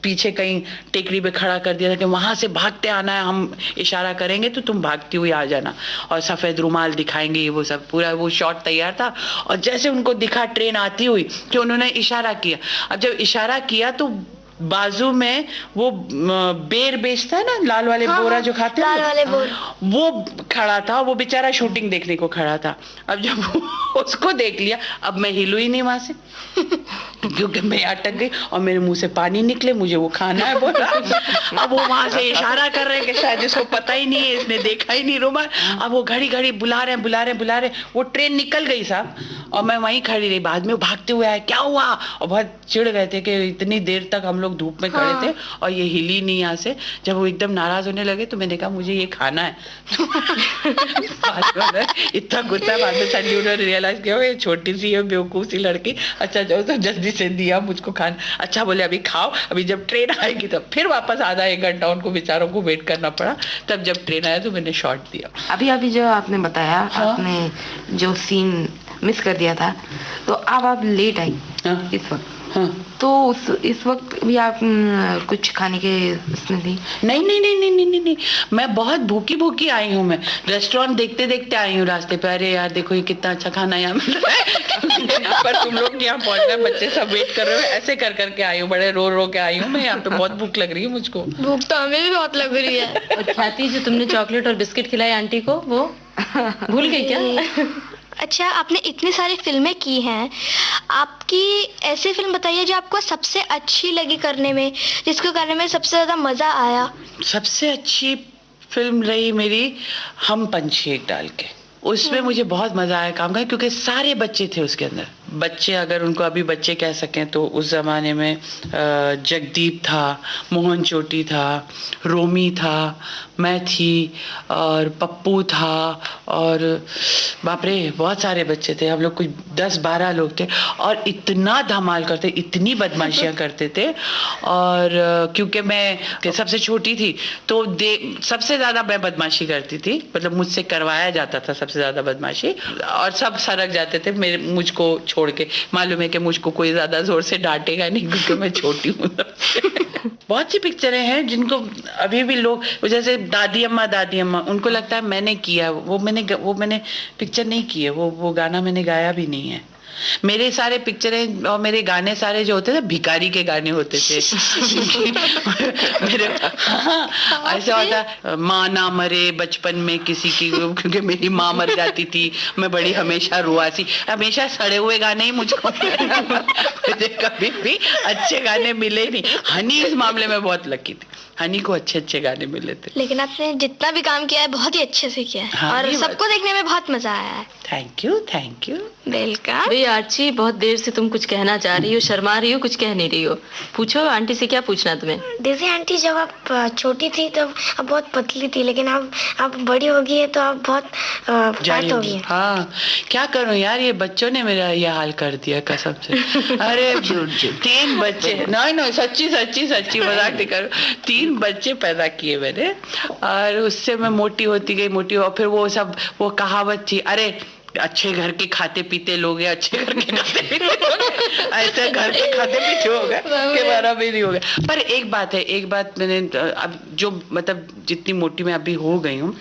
पीछे कहीं टेकरी पे खड़ा कर दिया था कि वहां से भागते आना है, हम इशारा करेंगे तो तुम भागती हुई आ जाना, और सफेद रुमाल दिखाएंगे, वो सब पूरा वो शॉट तैयार था। और जैसे उनको दिखा ट्रेन आती हुई कि उन्होंने इशारा किया। अब जब इशारा किया तो बाजू में वो बेर बेचता है ना, लाल वाले बोरा जो खाते हैं, लाल वाले बोर, वो खड़ा था, वो बेचारा शूटिंग देखने को खड़ा था। अब जब उसको देख लिया, अब मैं हिलू ही नहीं वहां से क्योंकि मैं अटक गई और मेरे मुंह से पानी निकले, मुझे वो खाना है बोला। अब वो वहां से इशारा कर रहे हैं कि शायद इसको पता ही नहीं है, इसने देखा ही नहीं रुमाल। अब वो घड़ी घड़ी बुला रहे, वो ट्रेन निकल गई साहब, और मैं वहीं खड़ी रही। बाद में भागते हुए आया, क्या हुआ, और बहुत चिढ़ गए थे कि इतनी देर तक हम लोग धूप में खड़े थे और ये हिली नहीं यहाँ से। जब वो एकदम नाराज होने लगे तो मैंने कहा मुझे ये खाना है। इतना गुस्सा, बाद में संजू ने रियलाइज किया ये छोटी सी है बेवकूफ सी लड़की, अच्छा जाओ तो जल्दी से दिया मुझको खाना। अच्छा बोले अभी खाओ, अभी जब ट्रेन आएगी तब। फिर वापस आधा 1 घंटा उनको बेचारों को वेट करना पड़ा, तब जब ट्रेन आया तो मैंने शॉट दिया। अभी जो आपने बताया, आपने जो सीन मिस कर दिया था, तो अब आप लेट आई इस वक्त, तो इस वक्त भी आप कुछ खाने के उसमें थी? नहीं, मैं बहुत भूखी आई हूँ। मैं रेस्टोरेंट देखते देखते आई हूँ रास्ते पे, अरे यार देखो ये कितना अच्छा खाना यहाँ मिल रहा है। यहाँ पर तुम लोग यहाँ पहुँच गए, बच्चे सब वेट कर रहे हो, ऐसे कर करके आई हूँ, बड़े रो के आई हूँ मैं यहाँ पे। बहुत भूख लग रही है मुझको। भूख तो हमें भी बहुत लग रही है। और ख्याति, जो तुमने चॉकलेट और बिस्किट खिलाई आंटी को, वो भूल गई क्या? अच्छा, आपने इतनी सारी फिल्में की हैं, आपकी ऐसी फिल्म बताइए जो आपको सबसे अच्छी लगी करने में, जिसको करने में सबसे ज्यादा मजा आया। सबसे अच्छी फिल्म रही मेरी हम पंछी एक डाल के। उसमें मुझे बहुत मजा आया काम करने, क्योंकि सारे बच्चे थे उसके अंदर। बच्चे, अगर उनको अभी बच्चे कह सकें तो उस जमाने में जगदीप था, मोहन चोटी था, रोमी था, मैं थी, और पप्पू था, और बाप रे बहुत सारे बच्चे थे। हम लोग कुछ 10-12 लोग थे और इतना धमाल करते, इतनी बदमाशियां करते थे। और क्योंकि मैं सबसे छोटी थी तो सबसे ज्यादा मैं बदमाशी करती थी, मतलब मुझसे करवाया जाता था सबसे ज्यादा बदमाशी, और सब सरक जाते थे मुझको छोड़ के। मालूम है कि मुझको कोई ज्यादा जोर से डांटेगा नहीं क्योंकि मैं छोटी हूँ। बहुत सी पिक्चरें हैं जिनको अभी भी लोग, जैसे दादी अम्मा, उनको लगता है मैंने किया, वो मैंने पिक्चर नहीं की है, वो गाना मैंने गाया भी नहीं है। मेरे सारे पिक्चरें और मेरे गाने सारे जो होते थे भिखारी के गाने होते थे। मेरे ऐसा होता, माँ ना मरे बचपन में किसी की, क्योंकि मेरी माँ मर जाती थी, मैं बड़ी हमेशा रुआसी, हमेशा सड़े हुए गाने ही मुझको मुझे कभी भी अच्छे गाने मिले नहीं। हनी इस मामले में बहुत लकी थी, हनी को अच्छे गाने मिले थे। लेकिन आपने जितना भी काम किया है बहुत ही अच्छे से किया है। हाँ, और सबको देखने में बहुत मजा आया है। Thank you. वेलकम। भाई आर्ची, बहुत देर से तुम कुछ कहना चाह रही हो, शर्मा रही हो, कुछ कह नहीं रही हो। पूछो आंटी से, क्या पूछना तुम्हें? देखिए आंटी, जब आप छोटी थी तब आप बहुत पतली थी, लेकिन अब आप बड़ी हो गई है तो आप बहुत फैट हो गई है। हाँ, क्या करूं यार, ये बच्चों ने मेरा ये हाल कर दिया कसम से। अरे 3 बच्चे, नहीं सच्ची मजाक नहीं करो, 3 बच्चे पैदा किए मैंने, और उससे मैं मोटी होती गई, और फिर वो कहावत थी, अरे अच्छे घर के खाते पीते लोग हैं, अच्छे घर के खाते पीते लोग हैं, ऐसे घर के खाते पीते हो गए के बारा भी नहीं हो गया। पर एक बात है, एक बात मैंने अब जो मतलब जितनी मोटी मैं अभी हो गई हूँ,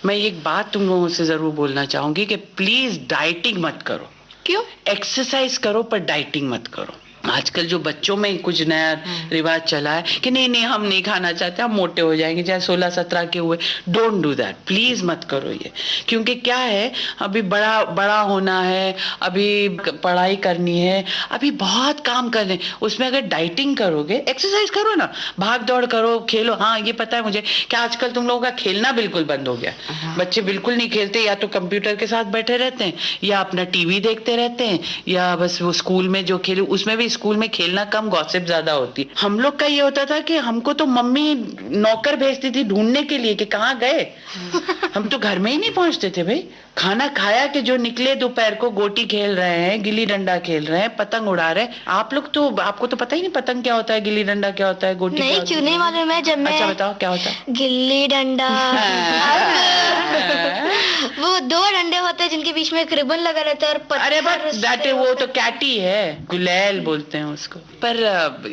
मैं एक बात तुम लोगों से जरूर बोलना चाहूंगी कि प्लीज डाइटिंग मत करो। क्यों? एक्सरसाइज करो पर डाइटिंग मत करो। आजकल जो बच्चों में कुछ नया रिवाज चला है कि नहीं नहीं हम नहीं खाना चाहते, हम मोटे हो जाएंगे, चाहे 16-17 के हुए। डोंट डू दैट, प्लीज मत करो ये। क्योंकि क्या है, अभी बड़ा बड़ा होना है, अभी पढ़ाई करनी है, अभी बहुत काम करने, उसमें अगर डाइटिंग करोगे, एक्सरसाइज करो ना, भाग दौड़ करो, खेलो। हाँ ये पता है मुझे कि आजकल तुम लोगों का खेलना बिल्कुल बंद हो गया। बच्चे बिल्कुल नहीं खेलते, या तो कंप्यूटर के साथ बैठे रहते हैं, या अपना टीवी देखते रहते हैं, या बस वो स्कूल में जो खेले, उसमें भी स्कूल में खेलना कम, गॉसिप ज्यादा होती। हम लोग का ये होता था कि हमको तो मम्मी नौकर भेजती थी ढूंढने के लिए कि कहाँ गए। हम तो घर में ही नहीं पहुंचते थे भाई। खाना खाया कि जो निकले दोपहर को, गोटी खेल रहे हैं, गिल्ली डंडा खेल रहे हैं, पतंग उड़ा रहे हैं। आप लोग तो, आपको तो पता ही नहीं पतंग क्या होता है, गिल्ली डंडा क्या होता है, गोटी नहीं, क्यों नहीं मालूम है। जब मैं, अच्छा बताओ क्या होता है? गिल्ली डंडा वो 2 डंडे होते हैं जिनके बीच में एक रिबन लगा रहता है और पत्थर। अरे बस दैट है, वो तो कैटी है, गुलेल बोलते हैं उसको। पर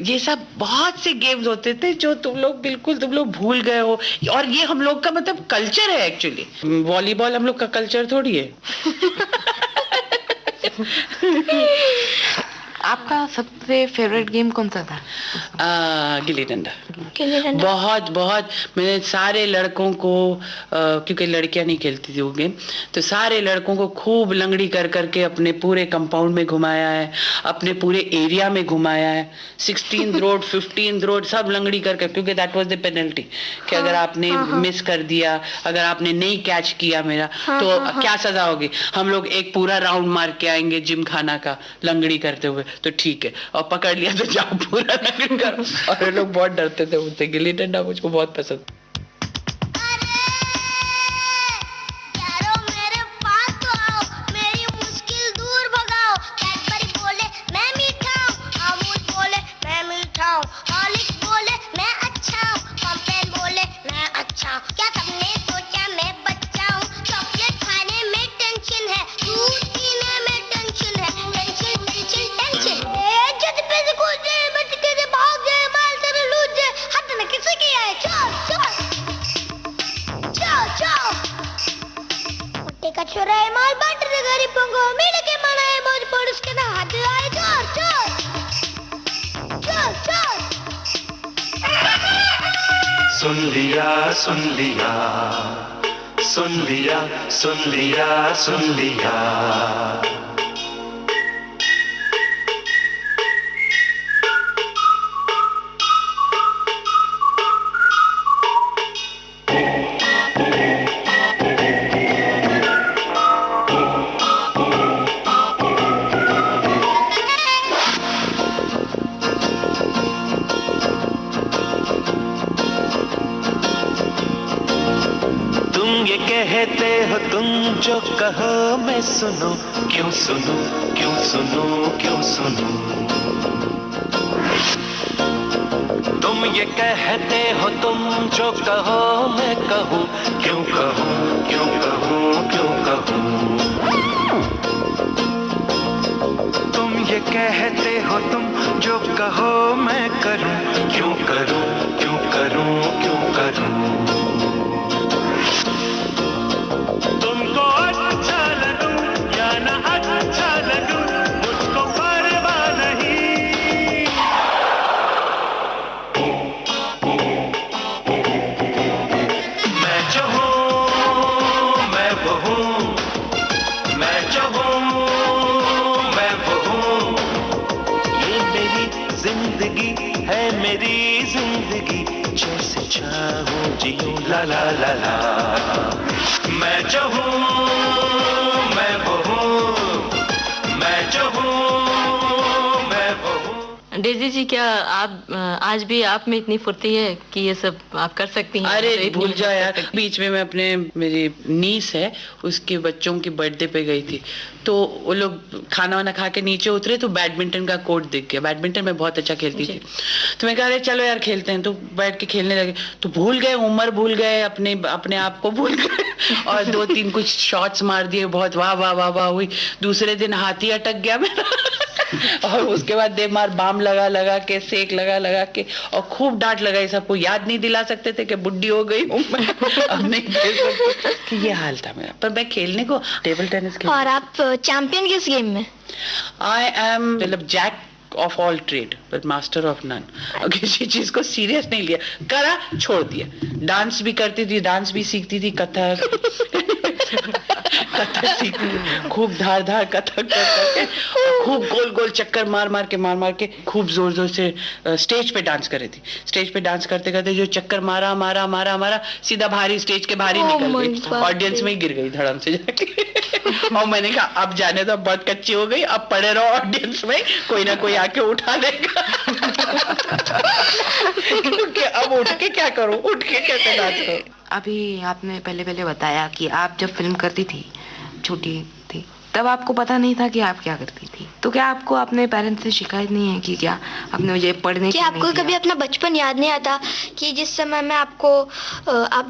ये सब बहुत से गेम्स होते थे जो तुम लोग भूल गए हो। और ये हम लोग का मतलब कल्चर है एक्चुअली। वॉलीबॉल हम लोग का कल्चर थोड़ी है। आपका सबसे फेवरेट गेम कौन सा था? गिल्ली डंडा। गिल्ली डंडा बहुत बहुत मैंने सारे लड़कों को, क्योंकि लड़कियां नहीं खेलती थी वो गेम, तो सारे लड़कों को खूब लंगड़ी कर करके अपने पूरे कंपाउंड में घुमाया है, अपने पूरे एरिया में घुमाया है। 16th रोड, 15th रोड सब लंगड़ी करके, क्योंकि दैट वाज द पेनल्टी कि अगर आपने मिस कर दिया, अगर आपने नहीं कैच किया मेरा, तो क्या सजा होगी। हम लोग एक पूरा राउंड मार के आएंगे जिम खाना का लंगड़ी करते हुए, तो ठीक है, और पकड़ लिया तो जाओ पूरा लंगड़ी करो। और ये लोग बहुत डरते थे मुझसे। गिल्ली डंडा मुझको बहुत पसंद। माल बांट दे गरीबों को, मिल के मनाए मौज पड़ोस के ना हाथ आए। चोर चोर चोर चोर। सुन लिया सुन लिया सुन लिया सुन लिया सुन लिया। कहते हो तुम जो कहो मैं सुनो, क्यों सुनो क्यों सुनो क्यों सुनो। तुम ये कहते हो तुम जो कहो मैं कहूँ, क्यों कहूँ क्यों कहूँ क्यों कहूँ। तुम ये कहते हो तुम जो कहो मैं करूँ, क्यों करूँ क्यों करूँ क्यों करूँ। तुमको अच्छा लगूं या ना अच्छा लगूं, मुझको परवाह नहीं। मैं जो हूँ मैं वो हूँ, मैं जो हूँ मैं वो हूँ। ये मेरी जिंदगी है, मेरी जिंदगी, जैसे चाहूँ जियूं ला ला ला ला। मैं जो हूँ मैं वो हूँ, मैं जो हूँ मैं वो हूँ। डेजी जी, क्या आप आज भी आप में इतनी फुर्ती है कि ये सब आप कर सकती हैं? अरे तो इतनी भूल जाओ मेहनत यार, कर सकती बीच में मैं अपने मेरी नीस है उसके बच्चों की बर्थडे पे गई थी, तो वो लोग खाना वाना खा के नीचे उतरे तो बैडमिंटन का कोर्ट दिख गया। बैडमिंटन मैं बहुत अच्छा खेलती थी, तो मैं कहा अरे चलो यार खेलते हैं, तो बैठ के खेलने लगे। तो भूल गए, उम्र भूल गए, अपने आप को भूल गए और 2-3 कुछ शॉट्स मार दिए, बहुत वाह वाह वाह वाह हुई। दूसरे दिन हाथी अटक गया मेरा और उसके बाद दे मार बाम लगा के, सेक लगा के, और खूब डांट लगाई। सबको याद नहीं दिला सकते थे कि बुढ़ी हो गई हूँ मैं, अब नहीं खेल सकती, कि ये हाल था मेरा। पर मैं खेलने को टेबल टेनिस खेल। और आप चैंपियन किस गेम में? आई एम मतलब jack of all trade but master of none. किसी चीज को सीरियस नहीं लिया, करा छोड़ दिया। डांस भी करती थी, डांस भी सीखती थी, कथक कथक सीखती थी, खूब धार कथक करके, खूब गोल चक्कर मार के खूब जोर से स्टेज पे डांस कर रही थी। स्टेज पे डांस करते जो चक्कर मारा सीधा भारी स्टेज के भारी निकल गई, ऑडियंस में ही गिर गई धड़म से जाके। और मैंने कहा अब जाने तो बहुत कच्ची हो गई, अब पड़े रहो ऑडियंस में, कोई ना कोई आके उठा लेगा। क्योंकि अब उठ के क्या करूं, उठ के कैसे डांस करूं। अभी आपने पहले बताया कि आप जब फिल्म करती थी, छोटी थी, तब आपको पता नहीं था कि आप क्या करती थी। तो क्या आपको अपने पेरेंट्स से शिकायत नहीं है कि क्या आपने मुझे पढ़ने कि आपको कभी अपना बचपन याद नहीं आता कि जिस समय में आप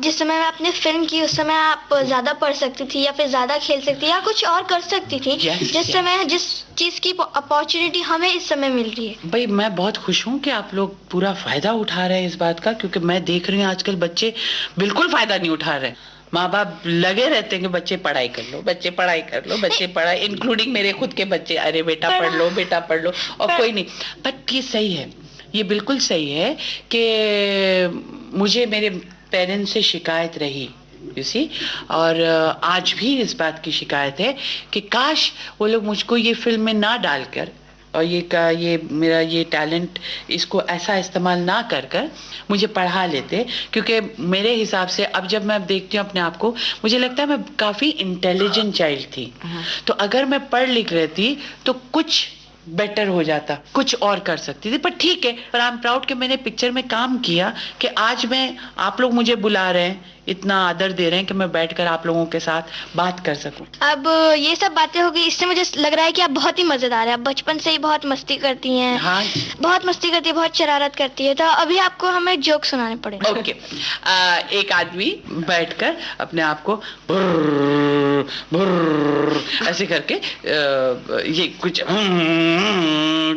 जिस समय में आपने फिल्म की उस समय आप ज्यादा पढ़ सकती थी या फिर ज्यादा खेल सकती थी या कुछ और कर सकती थी, जिस समय जिस चीज की अपॉर्चुनिटी हमें इस समय मिल रही है। भाई मैं बहुत खुश हूँ कि आप लोग पूरा फायदा उठा रहे हैं इस बात का, क्योंकि मैं देख रही हूँ आजकल बच्चे बिल्कुल फायदा नहीं उठा रहे। माँ बाप लगे रहते हैं कि बच्चे पढ़ाई कर लो, बच्चे पढ़ाई, इंक्लूडिंग मेरे खुद के बच्चे, अरे बेटा पढ़ लो, और कोई नहीं। बट ये सही है, ये बिल्कुल सही है कि मुझे मेरे पेरेंट्स से शिकायत रही, इसी और आज भी इस बात की शिकायत है कि काश वो लोग मुझको ये फिल्म में ना डालकर और ये मेरा ये टैलेंट इसको ऐसा इस्तेमाल ना कर मुझे पढ़ा लेते। क्योंकि मेरे हिसाब से अब जब मैं देखती हूँ अपने आप को, मुझे लगता है मैं काफ़ी इंटेलिजेंट चाइल्ड थी। तो अगर मैं पढ़ लिख रहती तो कुछ बेटर हो जाता, कुछ और कर सकती थी। पर ठीक है, पर आई एम प्राउड कि मैंने पिक्चर में काम किया कि आज मैं, आप लोग मुझे बुला रहे हैं, इतना आदर दे रहे हैं कि मैं बैठकर आप लोगों के साथ बात कर सकूं। अब ये सब बातें हो गई, इससे मुझे लग रहा है कि आप बहुत ही मजेदार है। आप बचपन से ही बहुत मस्ती करती हैं। हाँ, बहुत मस्ती करती है, बहुत शरारत करती है। तो अभी आपको हमें जोक सुनाने पड़ेंगे। ओके। एक आदमी बैठकर अपने आप को ऐसे करके ये कुछ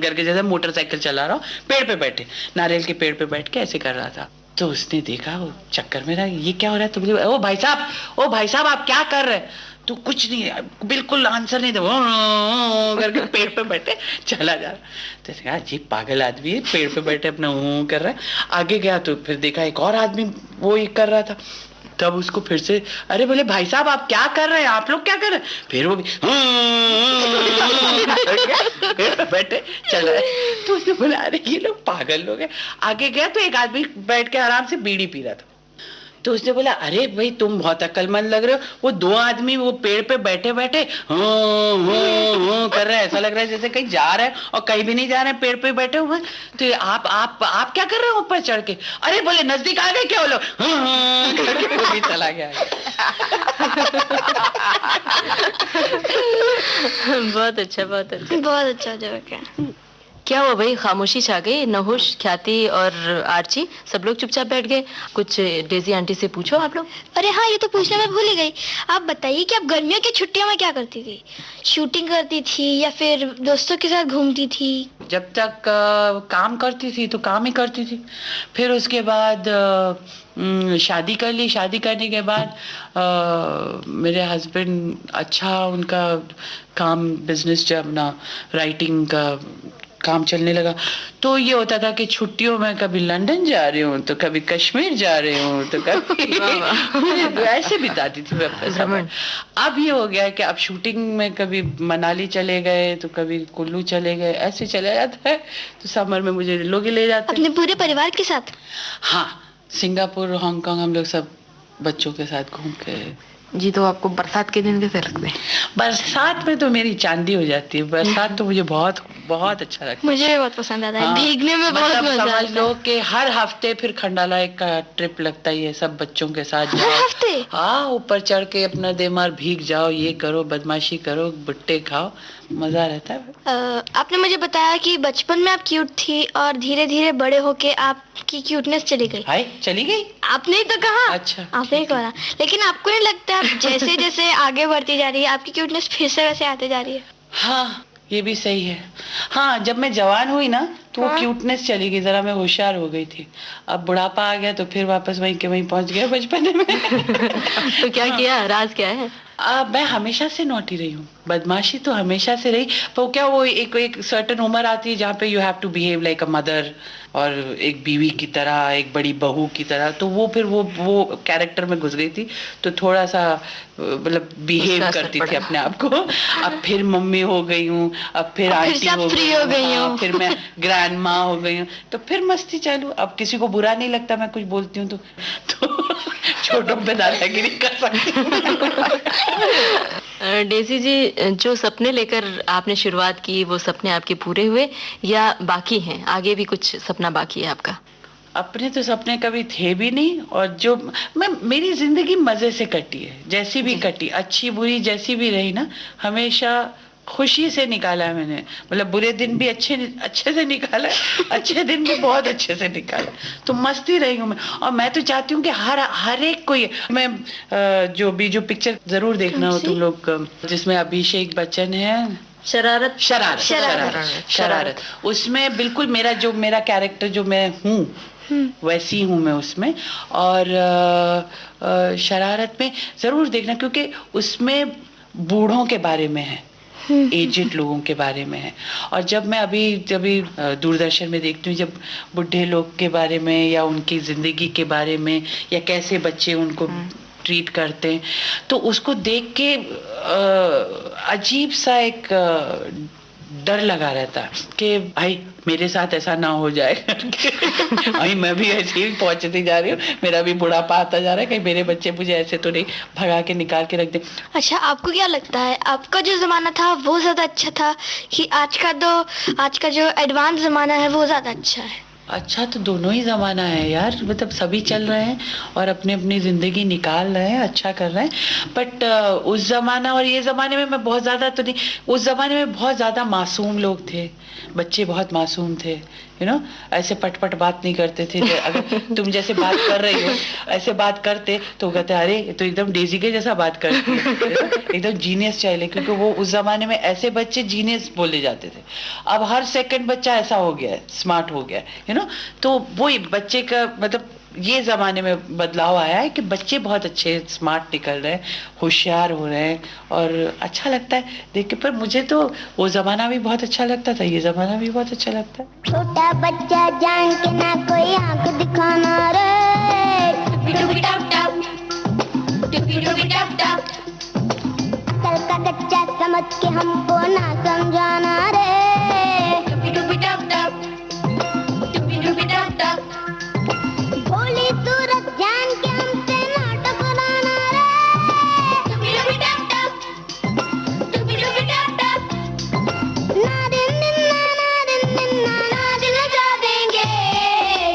करके जैसे मोटरसाइकिल चला रहा हो, पेड़ पे बैठे, नारियल के पेड़ पे बैठ के ऐसे कर रहा था। तो उसने देखा, वो चक्कर में रहा, ये क्या हो रहा है। तो बोले ओ भाई साहब आप क्या कर रहे हैं। तो कुछ नहीं, बिल्कुल आंसर नहीं दे करके पेड़ पे बैठे चला जा रहा। तो कहा जी पागल आदमी है, पेड़ पे बैठे अपना कर रहा है। आगे गया तो फिर देखा एक और आदमी वो ही कर रहा था। तब उसको फिर से अरे बोले भाई साहब आप क्या कर रहे हैं, आप लोग क्या कर रहे हैं। फिर वो भी बैठे चला। तो उसने बोला अरे ये लोग पागल लोग हैं। आगे गया तो एक आदमी बैठ के आराम से बीड़ी पी रहा था। तो उसने बोला अरे भाई तुम बहुत अक्लमंद लग रहे हो। वो 2 आदमी वो पेड़ पे बैठे बैठे कर रहे हैं, ऐसा लग रहा है जैसे कहीं जा रहे हैं और कहीं भी नहीं जा रहे हैं, पेड़ पे बैठे हुए। तो आप क्या कर रहे हो ऊपर चढ़ के। अरे बोले नजदीक आ गए क्या वो लोग, करके वो भी चला गया। बहुत अच्छा जोक है। क्या हुआ भाई, खामोशी छा गई। नहुष, ख्याति और आर्ची सब लोग चुपचाप बैठ गए। कुछ डेजी आंटी से पूछो आप लोग। अरे हाँ, ये तो पूछने में भूल ही गई। आप बताइए कि आप गर्मियों की छुट्टियों में क्या करती थी? शूटिंग करती थी या फिर दोस्तों के साथ घूमती थी? जब तक काम करती थी तो काम ही करती थी। फिर उसके बाद शादी कर ली। शादी करने के बाद मेरे हस्बैंड अच्छा उनका काम बिजनेस जब ना राइटिंग का काम चलने लगा। तो ये होता था कि छुट्टियों में कभी लंदन जा रही हूँ तो कभी कश्मीर जा रही हूँ तो कभी ऐसे बिताती थी मैं अपना समय। अब ये हो गया है कि अब शूटिंग में कभी मनाली चले गए तो कभी कुल्लू चले गए, ऐसे चला जाता है। तो समर में मुझे लोग ले जाते हैं अपने पूरे परिवार के साथ। हाँ, सिंगापुर हांगकांग हम लोग सब बच्चों के साथ घूम के जी, तो आपको बरसात के दिन कैसे लगते हैं? बरसात में तो मेरी चांदी हो जाती है। बरसात तो मुझे बहुत बहुत अच्छा लगता है। मुझे भी बहुत पसंद आता है। हाँ, भीगने में बहुत मतलब मजा आता समझ है। लो कि हर हफ्ते फिर खंडाला एक का ट्रिप लगता ही है, सब बच्चों के साथ हर जाओ। हफ्ते? हाँ, ऊपर चढ़ के अपना देमार भीग जाओ, ये करो, बदमाशी करो, भुट्टे खाओ, मजा रहता है। आपने मुझे बताया कि बचपन में आप क्यूट थी और धीरे धीरे बड़े होके आपकी क्यूटनेस चली गई। हाय, चली गई? आपने ही तो कहा। अच्छा, आपने ही कहा, लेकिन आपको नहीं लगता आप जैसे जैसे आगे बढ़ती जा रही है आपकी क्यूटनेस फिर से वैसे आते जा रही है? हाँ, ये भी सही है। हाँ, जब मैं जवान हुई ना तो वो क्यूटनेस चली गई, जरा मैं होशियार हो गई थी। अब बुढ़ापा आ गया तो फिर वापस वहीं के वहीं पहुंच गया बचपन में। तो क्या किया, राज क्या है? मैं हमेशा से नॉटी रही हूँ, बदमाशी तो हमेशा से रही। पर क्या वो एक सर्टेन उम्र आती है जहाँ पे you have to behave like a mother, और एक बीवी की तरह, एक बड़ी बहू की तरह, तो वो फिर वो कैरेक्टर में घुस गई थी, तो थोड़ा सा मतलब बिहेव करती थी अपने आप को। अब फिर मम्मी हो गई हूँ, अब फिर आंटी हो गई हूँ, फिर मैं ग्रैंड माँ हो गई हूँ, तो फिर मस्ती चालू। अब किसी को बुरा नहीं लगता मैं कुछ बोलती हूँ तो छोटों पे दादागिरी कर सकती हूँ। डेजी जी, जो सपने लेकर आपने शुरुआत की वो सपने आपके पूरे हुए या बाकी हैं? आगे भी कुछ सपना बाकी है आपका? अपने तो सपने कभी थे भी नहीं, और जो मेरी जिंदगी मजे से कटी है, जैसी भी कटी, अच्छी बुरी जैसी भी रही ना, हमेशा खुशी से निकाला है मैंने। मतलब बुरे दिन भी अच्छे से निकाला, अच्छे दिन भी बहुत अच्छे से निकाला, तो मस्ती रही हूँ मैं। और मैं तो चाहती हूँ कि हर एक को मैं जो पिक्चर जरूर देखना हो तुम लोग, जिसमें अभिषेक बच्चन है, शरारत। उसमें बिल्कुल मेरा कैरेक्टर जो मैं हूँ वैसी हूँ मैं उसमें। और शरारत में जरूर देखना, क्योंकि उसमें बूढ़ों के बारे में है, एजेड लोगों के बारे में है। और जब मैं अभी दूरदर्शन में देखती हूँ, जब बुढ़े लोग के बारे में या उनकी जिंदगी के बारे में, या कैसे बच्चे उनको ट्रीट करते हैं, तो उसको देख के अजीब सा एक डर लगा रहता है कि भाई मेरे साथ ऐसा ना हो जाए। भाई मैं भी ऐसे ही पहुंचती जा रही हूँ, मेरा भी बुढ़ापा आता जा रहा है, कहीं मेरे बच्चे मुझे ऐसे तो नहीं भगा के निकाल के रख दे। अच्छा, आपको क्या लगता है आपका जो जमाना था वो ज्यादा अच्छा था कि आज का जो एडवांस जमाना है वो ज्यादा अच्छा है? अच्छा तो दोनों ही ज़माना है यार, मतलब सभी चल रहे हैं और अपनी अपनी ज़िंदगी निकाल रहे हैं, अच्छा कर रहे हैं। बट उस ज़माना और ये ज़माने में मैं बहुत ज़्यादा तो नहीं, उस ज़माने में बहुत ज़्यादा मासूम लोग थे, बच्चे बहुत मासूम थे, यू नो, ऐसे पट बात नहीं करते थे। अगर तुम जैसे बात कर रही हो ऐसे बात करते तो कहते अरे तो एकदम डेजी के जैसा बात करती है, एकदम जीनियस चाइल्ड है, क्योंकि वो उस ज़माने में ऐसे बच्चे जीनियस बोले जाते थे। अब हर सेकंड बच्चा ऐसा हो गया है, स्मार्ट हो गया है, यू नो। तो वो बच्चे का मतलब ये ज़माने में बदलाव आया है कि बच्चे बहुत अच्छे स्मार्ट निकल रहे हैं, होशियार हो रहे हैं, और अच्छा लगता है देख के। पर मुझे तो वो ज़माना भी बहुत अच्छा लगता था, ये ज़माना भी बहुत अच्छा लगता है। छोटा बच्चा जान के ना कोई आंख दिखाना रे, कल का कच्चा समझ के हमको ना समझाना रे, भोली सूरत जान के हमसे ना टकराना रे, ना दिन लगा देंगे,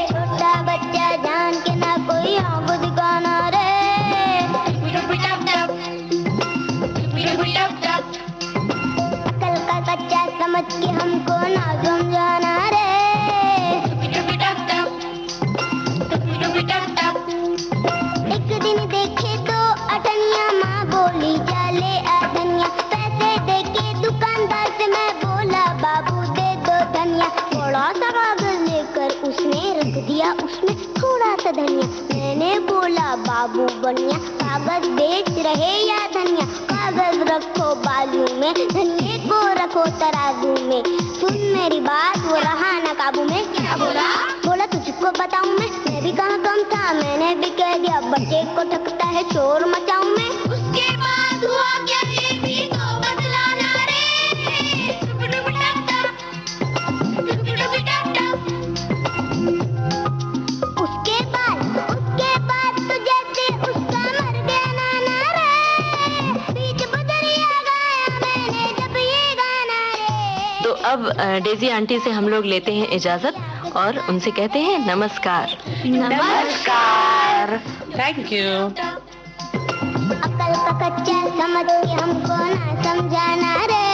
छोटा बच्चा जान के ना कोई आंख दिखाना रे, कल का कच्चा समझ के हमको ना समझाना रे, एक दिन देखे तो अटनिया माँ बोली चले अधनिया, पैसे देके दुकानदार से मैं बोला बाबू दे दो धनिया, थोड़ा सा कागज लेकर उसने रख दिया उसमें थोड़ा सा धनिया, मैंने बोला बाबू बनिया कागज बेच रहे या धनिया, कागज रखो बाजू में धनिये को रखो तराजू में, सुन मेरी बात वो रहा ना काबू में, क्या बोला तुझको बताऊं मैं भी कहाँ कम था, मैंने भी कह दिया बच्चे को ठकता है शोर मचाऊं मैं, उसके बाद हुआ क्या ये भी तो बदलाना रे, उसके बाद तो जैसे उसका मर गया नाना रे, अब डेजी आंटी से हम लोग लेते हैं इजाजत और उनसे कहते हैं नमस्कार। नमस्कार। Thank you. अकल का कच्चा समझ के हमको ना समझाना रे।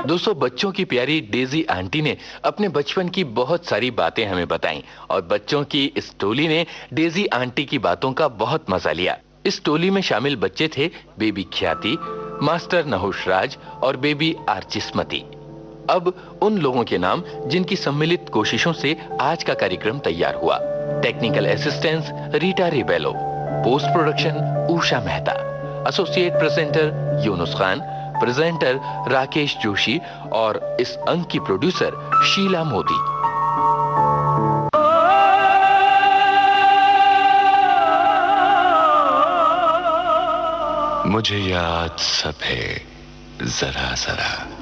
दोस्तों, बच्चों की प्यारी डेजी आंटी ने अपने बचपन की बहुत सारी बातें हमें बताईं और बच्चों की इस टोली ने डेजी आंटी की बातों का बहुत मजा लिया। इस टोली में शामिल बच्चे थे बेबी ख्याति, मास्टर नहुष राज और बेबी आर्चिस्मती। अब उन लोगों के नाम जिनकी सम्मिलित कोशिशों से आज का कार्यक्रम तैयार हुआ। Technical assistance Rita Rebello, post production Usha Mehta, associate presenter Yunus Khan, presenter Rakesh Joshi और इस अंक की प्रोड्यूसर शीला मोदी। मुझे याद सब है जरा जरा।